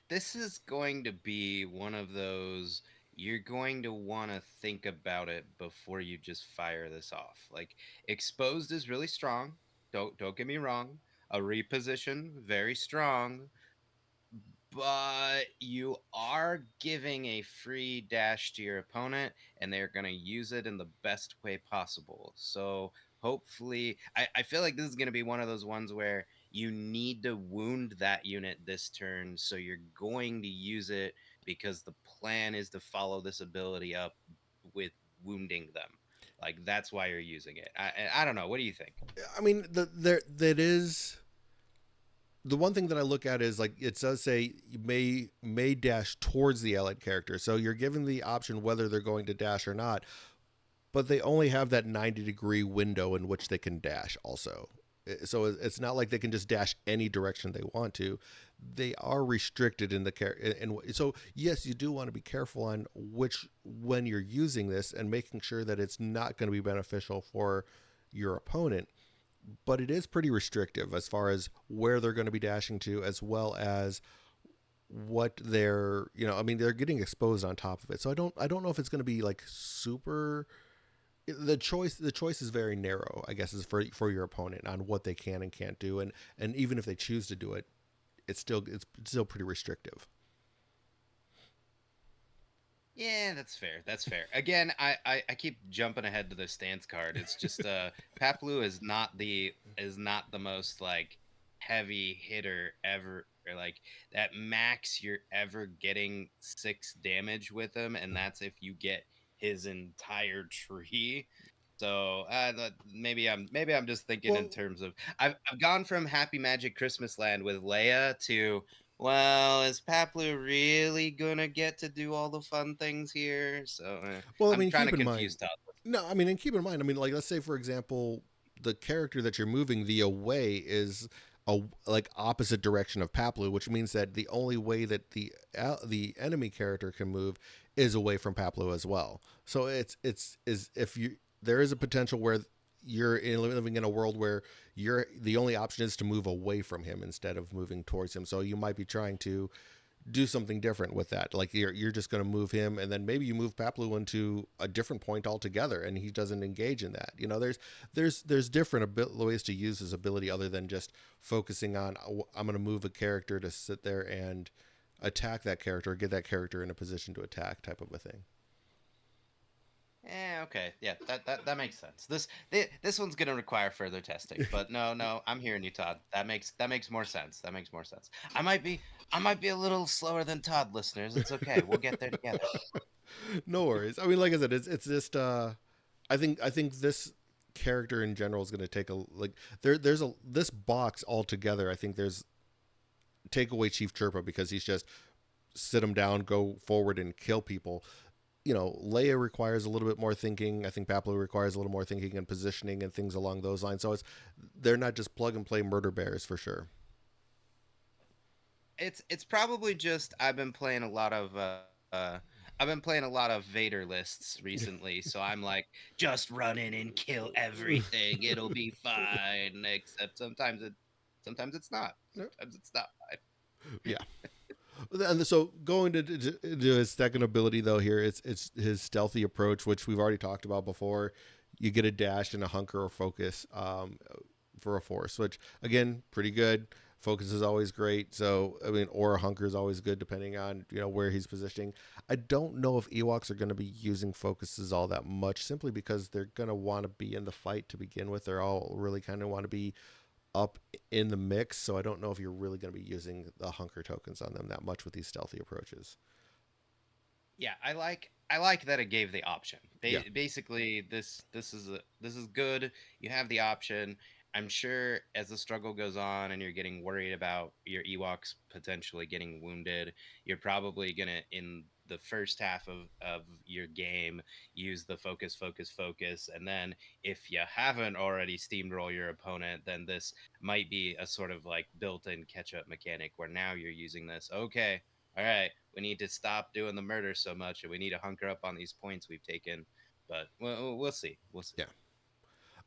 Speaker 2: this is going to be one of those you're going to want to think about it before you just fire this off. Like exposed is really strong. Don't get me wrong. A reposition very strong, but you are giving a free dash to your opponent and they're going to use it in the best way possible. So hopefully I feel like this is going to be one of those ones where you need to wound that unit this turn, so you're going to use it because the plan is to follow this ability up with wounding them. Like that's why you're using it. I don't know, what do you think?
Speaker 1: I mean, there that is the one thing that I look at is like it does say you may dash towards the allied character, so you're given the option whether they're going to dash or not. But they only have that 90-degree window in which they can dash also. So it's not like they can just dash any direction they want to. They are restricted in the care. And so, yes, you do want to be careful on when you're using this and making sure that it's not going to be beneficial for your opponent. But it is pretty restrictive as far as where they're going to be dashing to, as well as what I mean, they're getting exposed on top of it. So I don't know if it's going to be like super the choice is very narrow, I guess, is for your opponent on what they can and can't do, and even if they choose to do it, it's still pretty restrictive.
Speaker 2: Yeah, that's fair. That's fair. Again, I keep jumping ahead to the stance card. It's just Paplu is not the most like heavy hitter ever, or like that max you're ever getting 6 damage with him, and that's if you get his entire tree. So maybe I'm just thinking in
Speaker 1: Well,
Speaker 2: terms of I've gone from Happy Magic Christmas Land with Leia to, well, is Paplu really gonna get to do all the fun things here? So
Speaker 1: well, I
Speaker 2: I'm
Speaker 1: mean,
Speaker 2: trying to
Speaker 1: keep in mind,
Speaker 2: confuse Todd.
Speaker 1: no, I mean, and keep in mind, I mean, like let's say for example, the character that you're moving the away is a like opposite direction of Paplu, which means that the only way that the enemy character can move is away from Paplu as well. So it's is if you there is a potential where living in a world where the only option is to move away from him instead of moving towards him. So you might be trying to do something different with that. Like you're just going to move him, and then maybe you move Paplu into a different point altogether, and he doesn't engage in that. There's different ways to use his ability other than just focusing on I'm going to move a character to sit there and attack that character, or get that character in a position to attack, type of a thing.
Speaker 2: Okay, yeah, that makes sense. This one's gonna require further testing, but no, I'm hearing you, Todd. That makes more sense. That makes more sense. I might be a little slower than Todd, listeners. It's okay. We'll get there together.
Speaker 1: No worries. I mean, like I said, it's just I think this character in general is going to take a like there's a this box altogether. I think there's take away Chief Chirpa because he's just sit him down, go forward, and kill people. Leia requires a little bit more thinking. I think Paplo requires a little more thinking and positioning and things along those lines. So they're not just plug and play murder bears for sure.
Speaker 2: It's probably just I've been playing a lot of Vader lists recently, so I'm like, just run in and kill everything. It'll be fine. Except sometimes it's not. Sometimes it's not fine.
Speaker 1: Yeah. And so going to his second ability though here, it's his stealthy approach, which we've already talked about before. You get a dash and a hunker or focus for a force, which again pretty good. Focus is always great. So I mean, or a hunker is always good depending on where he's positioning. I don't know if Ewoks are going to be using focuses all that much, simply because they're going to want to be in the fight to begin with. They're all really kind of want to be up in the mix. So I don't know if you're really going to be using the hunker tokens on them that much with these stealthy approaches.
Speaker 2: Yeah, I like that it gave the option.
Speaker 1: Yeah,
Speaker 2: Basically, this is good. You have the option. I'm sure as the struggle goes on and you're getting worried about your Ewoks potentially getting wounded, you're probably gonna in the first half of your game use the focus, focus, focus, and then if you haven't already steamroll your opponent, then this might be a sort of like built-in catch-up mechanic where now you're using this. Okay, all right, we need to stop doing the murder so much, and we need to hunker up on these points we've taken. But we'll see. We'll see.
Speaker 1: yeah.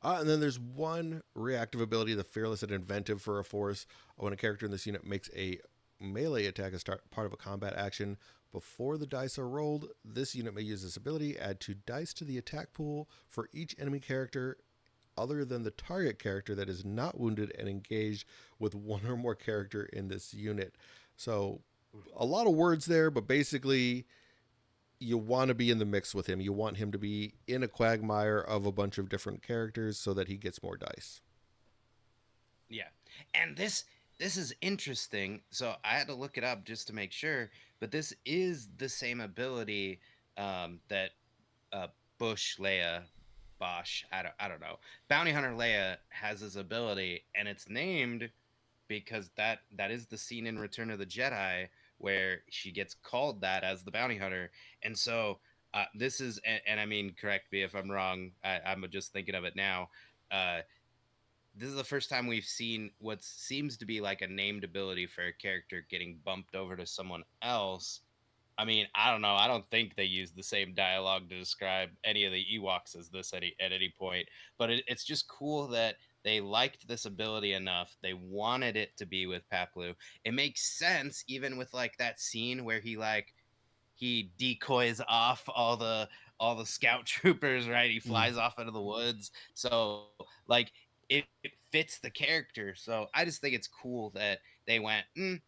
Speaker 1: And then there's one reactive ability, the Fearless and Inventive for a force. When a character in this unit makes a melee attack as part of a combat action before the dice are rolled, this unit may use this ability. Add 2 dice to the attack pool for each enemy character other than the target character that is not wounded and engaged with one or more character in this unit. So a lot of words there, but basically you want to be in the mix with him. You want him to be in a quagmire of a bunch of different characters so that he gets more dice.
Speaker 2: Yeah, and this is interesting. So I had to look it up just to make sure, but this is the same ability that uh, Bush Leia, Bosch, I don't know, Bounty Hunter Leia has this ability, and it's named because that is the scene in Return of the Jedi where she gets called that as the bounty hunter, and so this is and I mean, correct me if I'm wrong. I'm just thinking of it now. Uh, this is the first time we've seen what seems to be like a named ability for a character getting bumped over to someone else. I mean, I don't know. I don't think they use the same dialogue to describe any of the Ewoks as this at any point. But it's just cool that they liked this ability enough. They wanted it to be with Paplu. It makes sense, even with like that scene where he decoys off all the scout troopers, right? He
Speaker 1: Mm.
Speaker 2: flies off into the woods. So like it fits the character. So I just think it's cool that they went,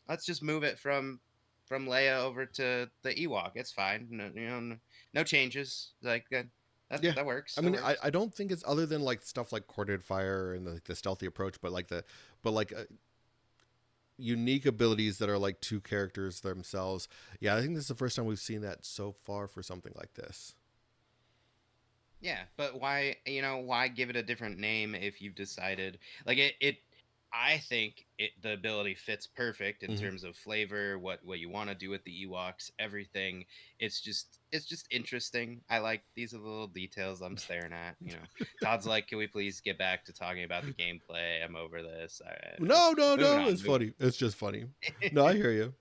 Speaker 2: let's just move it from Leia over to the Ewok. It's fine. No, no changes. Like that
Speaker 1: Yeah.
Speaker 2: that works.
Speaker 1: I
Speaker 2: That
Speaker 1: mean, I,
Speaker 2: works.
Speaker 1: I don't think it's other than like stuff like coordinated fire and the stealthy approach, but like unique abilities that are like two characters themselves. Yeah, I think this is the first time we've seen that so far for something like this.
Speaker 2: Yeah, but why give it a different name if you've decided like it I think the ability fits perfect in
Speaker 1: Mm-hmm.
Speaker 2: terms of flavor, what you want to do with the Ewoks, everything. It's just interesting. I like these are the little details I'm staring at. Todd's like, "Can we please get back to talking about the gameplay? I'm over this." All right.
Speaker 1: No, no,
Speaker 2: Moving
Speaker 1: no.
Speaker 2: on.
Speaker 1: It's
Speaker 2: Moving
Speaker 1: funny. It's just funny. No, I hear you.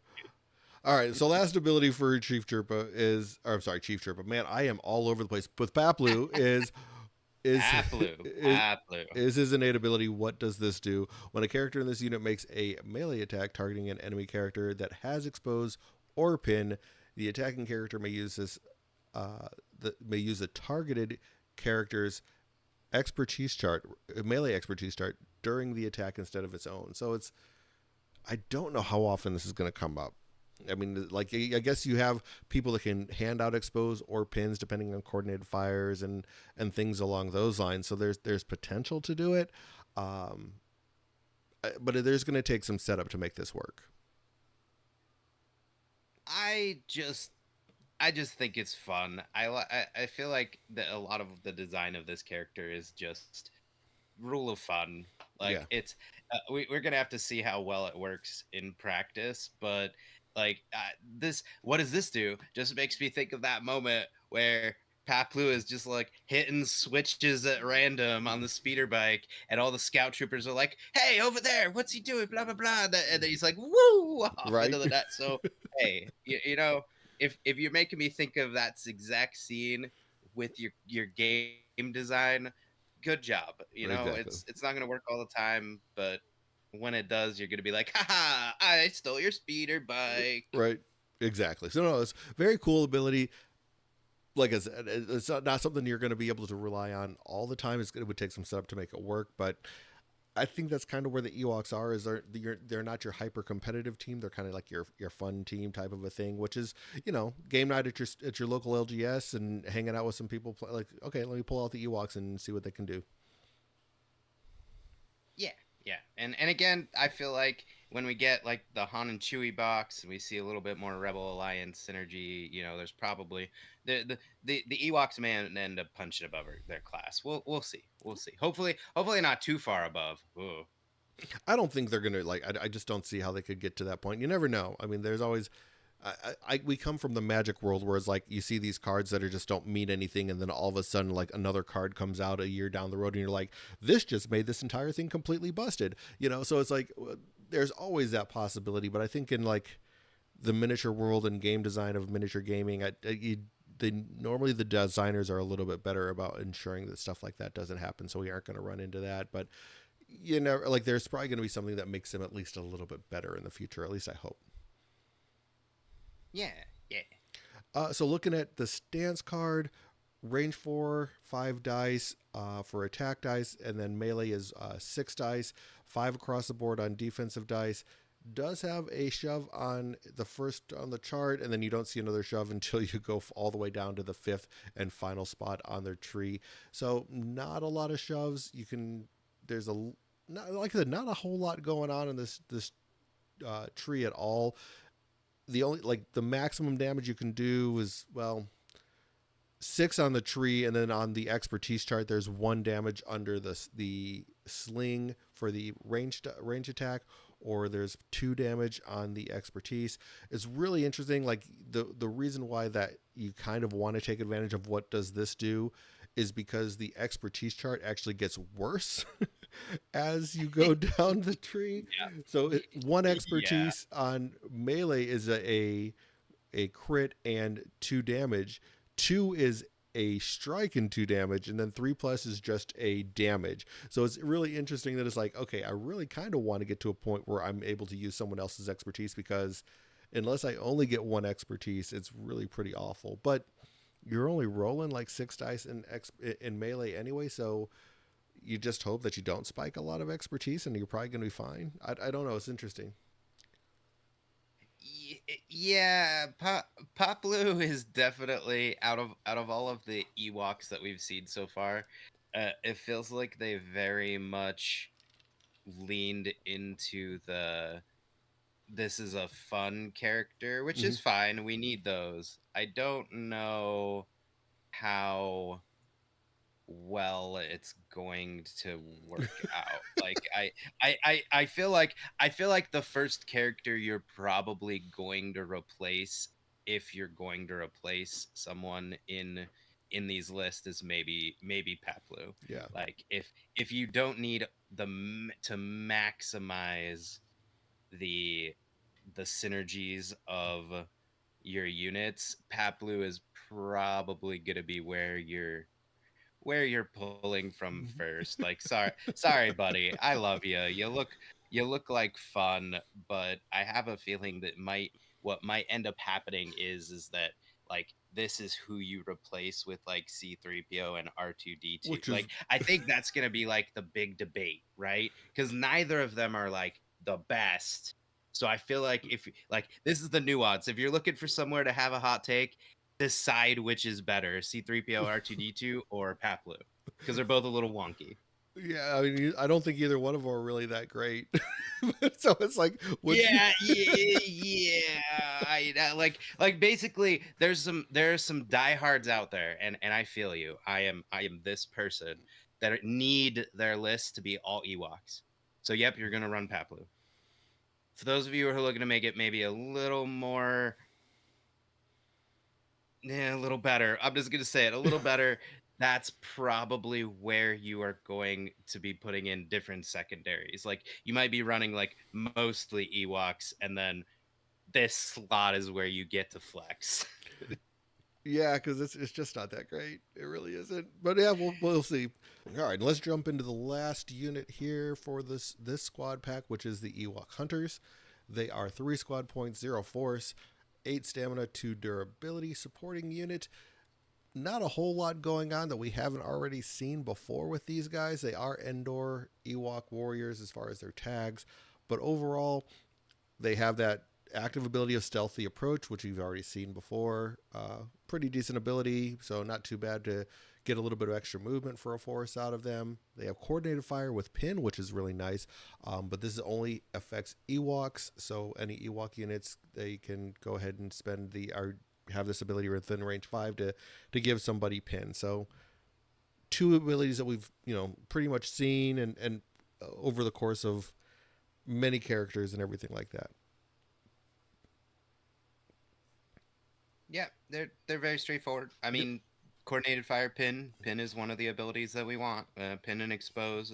Speaker 1: All right, so last ability for Chief Chirpa or I'm sorry, Chief Chirpa. Man, I am all over the place. With Paplu is
Speaker 2: Aplu.
Speaker 1: is
Speaker 2: Aplu.
Speaker 1: is his innate ability. What does this do? When a character in this unit makes a melee attack targeting an enemy character that has expose or pin, the attacking character may use uh, may use a targeted character's expertise chart, melee expertise chart during the attack instead of its own. So I don't know how often this is going to come up. I mean, like I guess you have people that can hand out expose or pins depending on coordinated fires and things along those lines. So there's potential to do it, um, but there's going to take some setup to make this work.
Speaker 2: I just I just think it's fun. I feel like that a lot of the design of this character is just rule of fun.
Speaker 1: Yeah,
Speaker 2: Like it's we're gonna have to see how well it works in practice, but like this, what does this do? Just makes me think of that moment where Paplu is just like hitting switches at random on the speeder bike, and all the scout troopers are like, "Hey, over there, what's he doing?" Blah blah blah, and then he's like, "Woo!" off into
Speaker 1: right,
Speaker 2: the net. So hey, you know, if you're making me think of that exact scene with your game design, good job. You know,
Speaker 1: exactly.
Speaker 2: it's not going to work all the time, but when it does, you're going to be like, haha, I stole your speeder bike.
Speaker 1: Right. Exactly. So no, it's very cool ability. Like I said, it's not something you're going to be able to rely on all the time. It would take some setup to make it work, but I think that's kind of where the Ewoks are. Is they're not your hyper competitive team. They're kind of like your fun team type of a thing, which is game night at your local LGS and hanging out with some people. Like, okay, let me pull out the Ewoks and see what they can do.
Speaker 2: Yeah, yeah. And again, I feel like when we get like the Han and Chewie box and we see a little bit more Rebel Alliance synergy, there's probably the Ewoks may end up punching above their class. We'll see. We'll see. Hopefully not too far above. Ooh.
Speaker 1: I don't think they're gonna like. I just don't see how they could get to that point. You never know. I mean, there's always we come from the Magic world where it's like you see these cards that are just don't mean anything, and then all of a sudden like another card comes out a year down the road, and you're like, this just made this entire thing completely busted. So it's like there's always that possibility. But I think in like the miniature world and game design of miniature gaming, normally the designers are a little bit better about ensuring that stuff like that doesn't happen, so we aren't going to run into that. But like there's probably going to be something that makes them at least a little bit better in the future. At least I hope.
Speaker 2: Yeah, yeah.
Speaker 1: So looking at the stance card, range 4, 5 dice for attack dice, and then melee is 6 dice, 5 across the board on defensive dice. Does have a shove on the first on the chart, and then you don't see another shove until you go all the way down to the fifth and final spot on their tree. So not a lot of shoves. There's a not like I said, not a whole lot going on in this tree at all. The only like the maximum damage you can do is, well, 6 on the tree, and then on the expertise chart there's 1 damage under the sling for the range attack, or there's 2 damage on the expertise. It's really interesting. Like the reason why that you kind of want to take advantage of what does this do is because the expertise chart actually gets worse as you go down the tree. So 1
Speaker 2: Yeah.
Speaker 1: expertise on melee is a crit and 2 damage. 2 is a strike and 2 damage, and then 3 plus is just a damage. So it's really interesting that it's like, okay, I really kind of want to get to a point where I'm able to use someone else's expertise, because unless I only get 1 expertise, it's really pretty awful. But you're only rolling like 6 dice in melee anyway, so you just hope that you don't spike a lot of expertise, and you're probably going to be fine. I don't know. It's interesting.
Speaker 2: Yeah, Pop Blue is definitely out of all of the Ewoks that we've seen so far. It feels like they very much leaned into the this is a fun character, which
Speaker 1: Mm-hmm.
Speaker 2: is fine. We need those. I don't know how well it's going to work out. Like I feel like the first character you're probably going to replace, if you're going to replace someone in these lists, is maybe Paplu.
Speaker 1: Yeah.
Speaker 2: Like if you don't need to maximize the the synergies of your units, Paplu is probably going to be where you're pulling from first. Like, sorry, buddy. I love you. You look like fun, but I have a feeling that might what might end up happening is that like this is who you replace with like C3PO and R2D2.
Speaker 1: Which is
Speaker 2: Like, I think that's gonna be like the big debate, right? Because neither of them are like the best. So I feel like if like this is the nuance. If you're looking for somewhere to have a hot take, decide which is better, C3PO, R2D2, or Paplu, because they're both a little wonky.
Speaker 1: Yeah, I mean, I don't think either one of them are really that great. So it's like, which
Speaker 2: Yeah, yeah. Like basically, there's some diehards out there, and I feel you. I am this person that need their list to be all Ewoks. So yep, you're gonna run Paplu. For those of you who are looking to make it maybe a little more, yeah, a little better. I'm just gonna say it a little better. That's probably where you are going to be putting in different secondaries. Like you might be running like mostly Ewoks, and then this slot is where you get to flex.
Speaker 1: yeah, because it's just not that great. It really isn't. But yeah, we'll see. All right, let's jump into the last unit here for this squad pack, which is the Ewok Hunters. They are 3 squad points, 0 force, 8 stamina, 2 durability supporting unit. Not a whole lot going on that we haven't already seen before with these guys. They are Endor Ewok warriors as far as their tags, but overall, they have that active ability of stealthy approach, which we've already seen before. Pretty decent ability, so not too bad to get a little bit of extra movement for a force out of them. They have coordinated fire with pin, which is really nice, but this only affects Ewoks, so any Ewok units they can go ahead and spend the or have this ability within range 5 to give somebody pin. So two abilities that we've pretty much seen and over the course of many characters and everything like that.
Speaker 2: Yeah, they're very straightforward. I
Speaker 1: Yep.
Speaker 2: mean, coordinated fire pin is one of the abilities that we want. Pin and expose.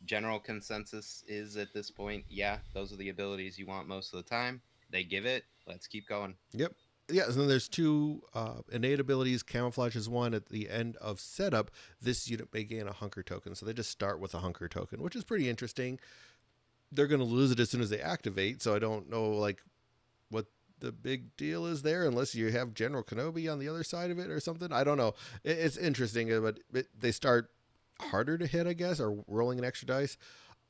Speaker 2: General consensus is at this point, yeah, those are the abilities you want most of the time. They give it. Let's keep going.
Speaker 1: Yep. Yeah, and then there's two innate abilities. Camouflage is one. At the end of setup, this unit may gain a hunker token. So they just start with a hunker token, which is pretty interesting. They're going to lose it as soon as they activate. So I don't know like what the big deal is there, unless you have General Kenobi on the other side of it or something. I don't know. It's interesting, but they start harder to hit, I guess, or rolling an extra dice.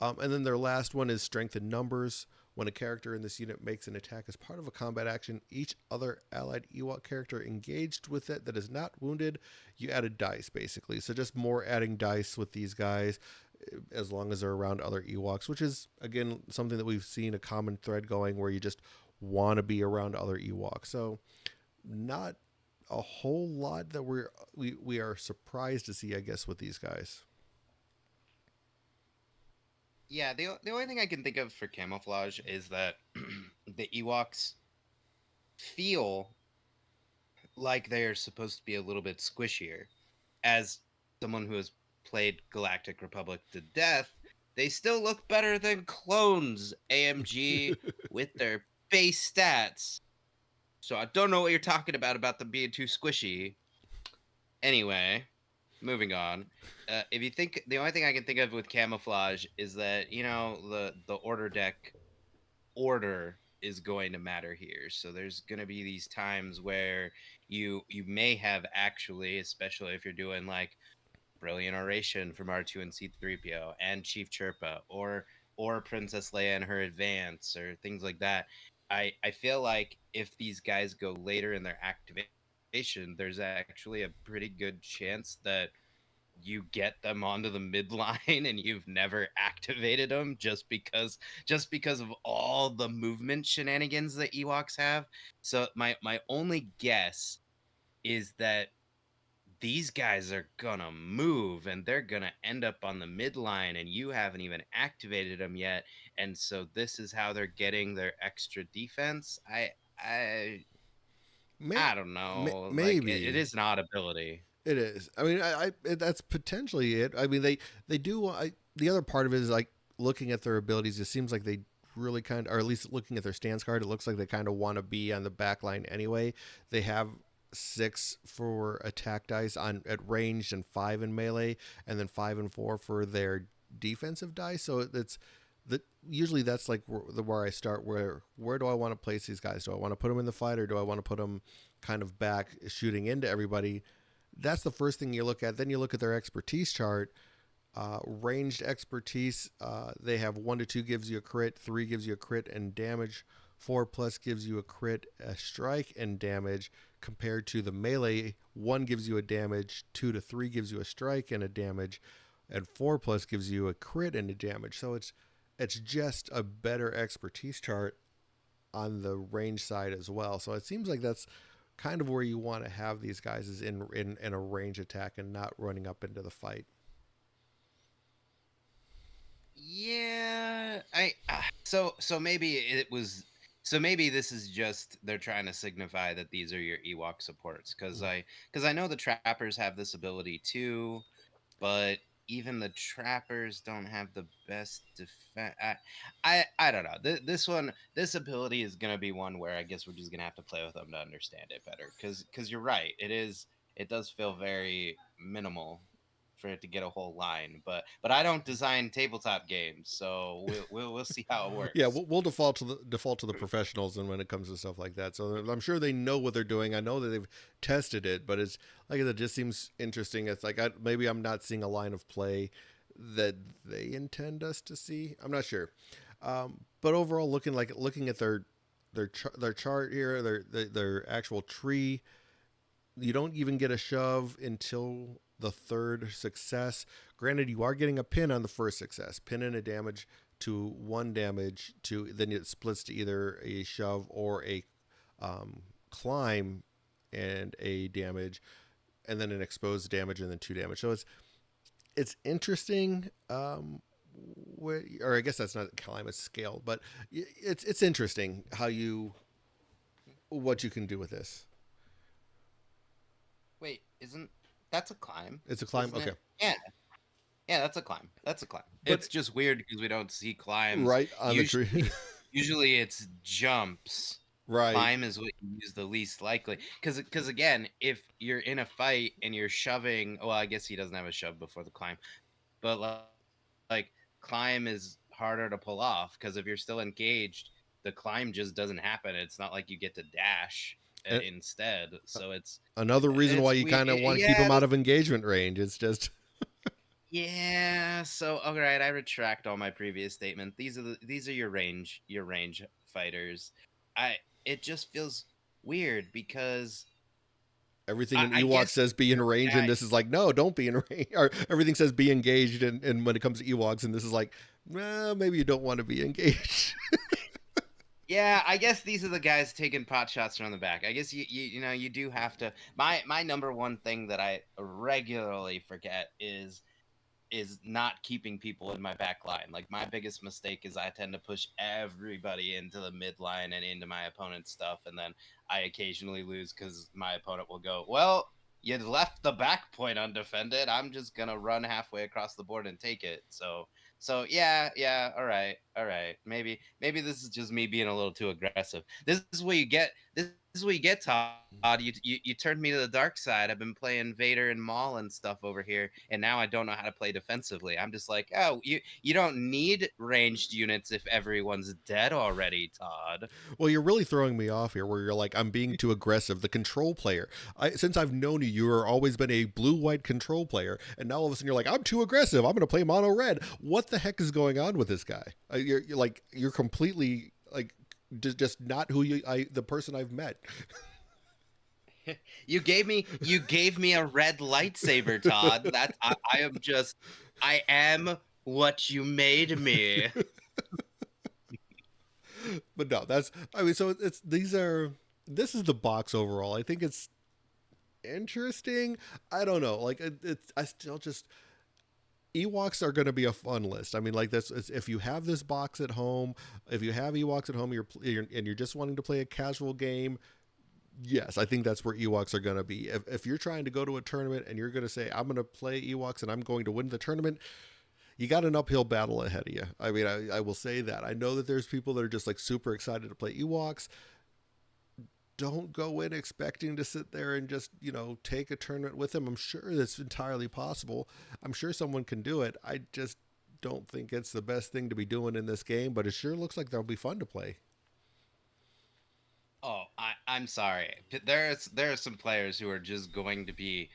Speaker 1: And then their last one is strength in numbers. When a character in this unit makes an attack as part of a combat action, each other allied Ewok character engaged with it that is not wounded, you add a dice, basically. So just more adding dice with these guys as long as they're around other Ewoks, which is, again, something that we've seen a common thread going where you just want to be around other Ewoks. So not a whole lot that we are surprised to see, I guess, with these guys.
Speaker 2: Yeah, the only thing I can think of for camouflage is that the Ewoks feel like they are supposed to be a little bit squishier. As someone who has played Galactic Republic to death, they still look better than clones, AMG, with their base stats. So I don't know what you're talking about them being too squishy. Anyway, moving on. If you think the only thing I can think of with camouflage is that the order deck order is going to matter here. So there's going to be these times where you may have actually, especially if you're doing like brilliant oration from R2 and C3PO and Chief Chirpa or Princess Leia and her advance or things like that. I feel like if these guys go later in their activation, there's actually a pretty good chance that you get them onto the midline and you've never activated them just because of all the movement shenanigans that Ewoks have. So my only guess is that these guys are gonna move and they're gonna end up on the midline and you haven't even activated them yet, and so this is how they're getting their extra defense. I
Speaker 1: May,
Speaker 2: I don't know, like it
Speaker 1: maybe
Speaker 2: is an odd ability.
Speaker 1: it is. I mean, that's potentially it. I mean, they do. The other part of it is like looking at their abilities. It seems like they really kind of, or at least looking at their stance card, it looks like they kind of want to be on the back line anyway. They have 6 for attack dice on at ranged and 5 in melee, and then 5 and 4 for their defensive dice. So it's that usually that's like where I start. Where do I want to place these guys? Do I want to put them in the fight, or do I want to put them kind of back shooting into everybody? That's the first thing you look at. Then you look at their expertise chart. Ranged expertise, they have 1 to 2 gives you a crit, 3 gives you a crit and damage, 4 plus gives you a crit, a strike, and damage. Compared to the melee, 1 gives you a damage, 2 to 3 gives you a strike and a damage, and 4 plus gives you a crit into damage. So it's just a better expertise chart on the range side as well. So it seems like that's kind of where you want to have these guys is in a range attack and not running up into the fight.
Speaker 2: Yeah, so maybe it was so maybe this is just they're trying to signify that these are your Ewok supports because I know the trappers have this ability too, but even the trappers don't have the best defense. I don't know. This ability is gonna be one where I guess we're just gonna have to play with them to understand it better. Because you're right, it does feel very minimal for it to get a whole line. But I don't design tabletop games, so we'll see how it
Speaker 1: Yeah,
Speaker 2: works.
Speaker 1: we'll default to the professionals, and when it comes to stuff like that, so I'm sure they know what they're doing. I know that they've tested it, but it's like it just seems interesting. It's like maybe I'm not seeing a line of play that they intend us to see. I'm not sure, but overall, looking at their chart here, their actual tree, you don't even get a shove until the third success. Granted, you are getting a pin on the first success, pin and a damage to one damage to then it splits to either a shove or a climb and a damage, and then an exposed damage and then two damage. So it's interesting. Or I guess that's not climb, it's scale, but it's interesting how you what you can do with this.
Speaker 2: Wait, isn't that's a climb,
Speaker 1: It's a climb,
Speaker 2: isn't
Speaker 1: okay,
Speaker 2: it? Yeah, yeah, that's a climb. That's a climb.
Speaker 1: but
Speaker 2: It's just weird because we don't see climbs.
Speaker 1: right on the tree.
Speaker 2: Usually it's jumps.
Speaker 1: Right.
Speaker 2: Climb is what you use the least likely. Because again, if you're in a fight and you're shoving, well, I guess he doesn't have a shove before the climb, but like climb is harder to pull off because if you're still engaged, the climb just doesn't happen. It's not like you get to dash
Speaker 1: And
Speaker 2: instead. So
Speaker 1: another reason why
Speaker 2: it's
Speaker 1: you
Speaker 2: we
Speaker 1: kind of want to keep
Speaker 2: yeah,
Speaker 1: them out of engagement range. It's just
Speaker 2: yeah, so all right, I retract all my previous statement. These are your range fighters. I It just feels weird because
Speaker 1: everything in
Speaker 2: I
Speaker 1: Ewok
Speaker 2: guess
Speaker 1: says be in
Speaker 2: your
Speaker 1: range, and
Speaker 2: guy,
Speaker 1: this is like, no, don't be in range. Or everything says be engaged, and when it comes to Ewoks, and this is like, well, maybe you don't want to be engaged.
Speaker 2: yeah, I guess these are the guys taking pot shots from the back. I guess you know you do have to. My number one thing that I regularly forget is not keeping people in my back line. Like my biggest mistake is I tend to push everybody into the midline and into my opponent's stuff, and then I occasionally lose because my opponent will go, "Well, you left the back point undefended. I'm just gonna run halfway across the board and take it." So yeah, all right. Maybe this is just me being a little too aggressive. This is what you get. This is what you get, Todd. You turned me to the dark side. I've been playing Vader and Maul and stuff over here, and now I don't know how to play defensively. I'm just like, oh, you don't need ranged units if everyone's dead already, Todd.
Speaker 1: Well, you're really throwing me off here, where you're like, I'm being too aggressive. The control player. Since I've known you, you're always been a blue-white control player, and now all of a sudden you're like, I'm too aggressive. I'm going to play mono red. What the heck is going on with this guy? You're like, you're completely like just not who the person I've met.
Speaker 2: You gave me a red lightsaber, Todd. I am just I am what you made me.
Speaker 1: But no, that's I mean, so it's these are this is the box overall. I think it's interesting. I don't know. Like it's I still just Ewoks are going to be a fun list. I mean, like this, if you have this box at home, if you have Ewoks at home, and you're just wanting to play a casual game. Yes, I think that's where Ewoks are going to be. If you're trying to go to a tournament and you're going to say, I'm going to play Ewoks and I'm going to win the tournament, you got an uphill battle ahead of you. I mean, I will say that. I know that there's people that are just like super excited to play Ewoks. Don't go in expecting to sit there and just, take a tournament with them. I'm sure that's entirely possible. I'm sure someone can do it. I just don't think it's the best thing to be doing in this game, but it sure looks like they'll be fun to play.
Speaker 2: Oh, I'm sorry. There are some players who are just going to be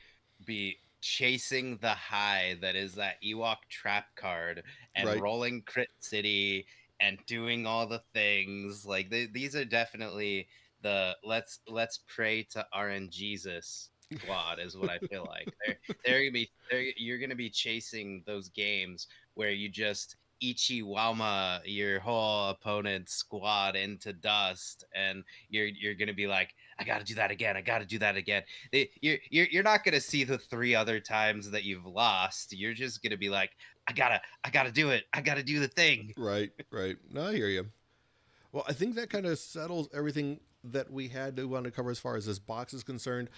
Speaker 2: chasing the high that is that Ewok trap card and
Speaker 1: Right?
Speaker 2: rolling crit city and doing all the things. Like these are definitely the let's pray to RNGesus squad is what I feel like. They're gonna be you're gonna be chasing those games where you just Ichiwama your whole opponent's squad into dust, and you're gonna be like, I gotta do that again. I gotta do that again. You're not gonna see the three other times that you've lost. You're just gonna be like, I gotta do it. I gotta do the thing.
Speaker 1: Right, right. No, I hear you. Well, I think that kind of settles everything that we had to want to cover as far as this box is concerned.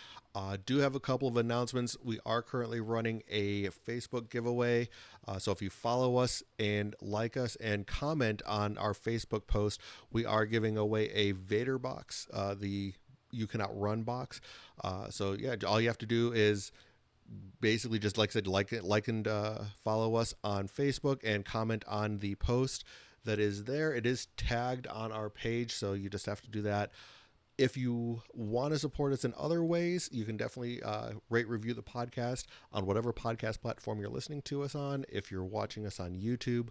Speaker 1: Do have a couple of announcements. We are currently running a Facebook giveaway. So if you follow us and like us and comment on our Facebook post, we are giving away a Vader box, the You Cannot Run box. So yeah, all you have to do is basically just like I said, like and follow us on Facebook and comment on the post that is there. It is tagged on our page, so you just have to do that. If you want to support us in other ways, you can definitely rate, review the podcast on whatever podcast platform you're listening to us on. If you're watching us on YouTube,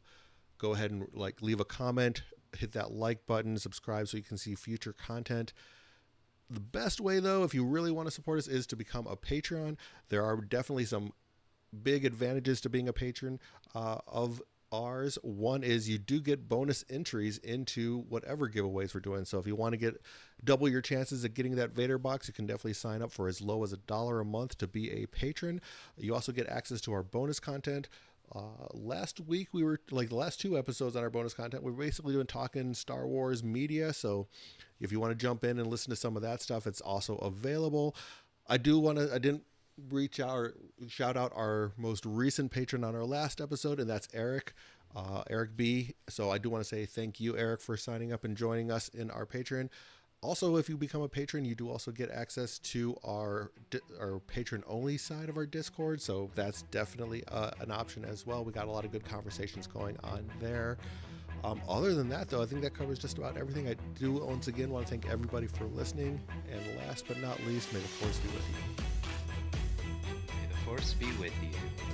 Speaker 1: go ahead and leave a comment, hit that like button, subscribe so you can see future content. The best way, though, if you really want to support us, is to become a Patreon. There are definitely some big advantages to being a patron of ours. One is you do get bonus entries into whatever giveaways we're doing. So if you want to get double your chances of getting that Vader box, you can definitely sign up for as low as $1 a month to be a patron. You also get access to our bonus content. Last week we were the last two episodes on our bonus content, we're basically doing talking Star Wars media. So if you want to jump in and listen to some of that stuff, it's also available. I didn't reach out or shout out our most recent patron on our last episode, and that's Eric, Eric B. So I do want to say thank you, Eric, for signing up and joining us in our Patreon. Also, if you become a patron, you do also get access to our patron only side of our Discord. So that's definitely an option as well. We got a lot of good conversations going on there. Other than that, though, I think that covers just about everything. I do once again want to thank everybody for listening. And last but not least, may the force be with you.
Speaker 2: May the force be with you.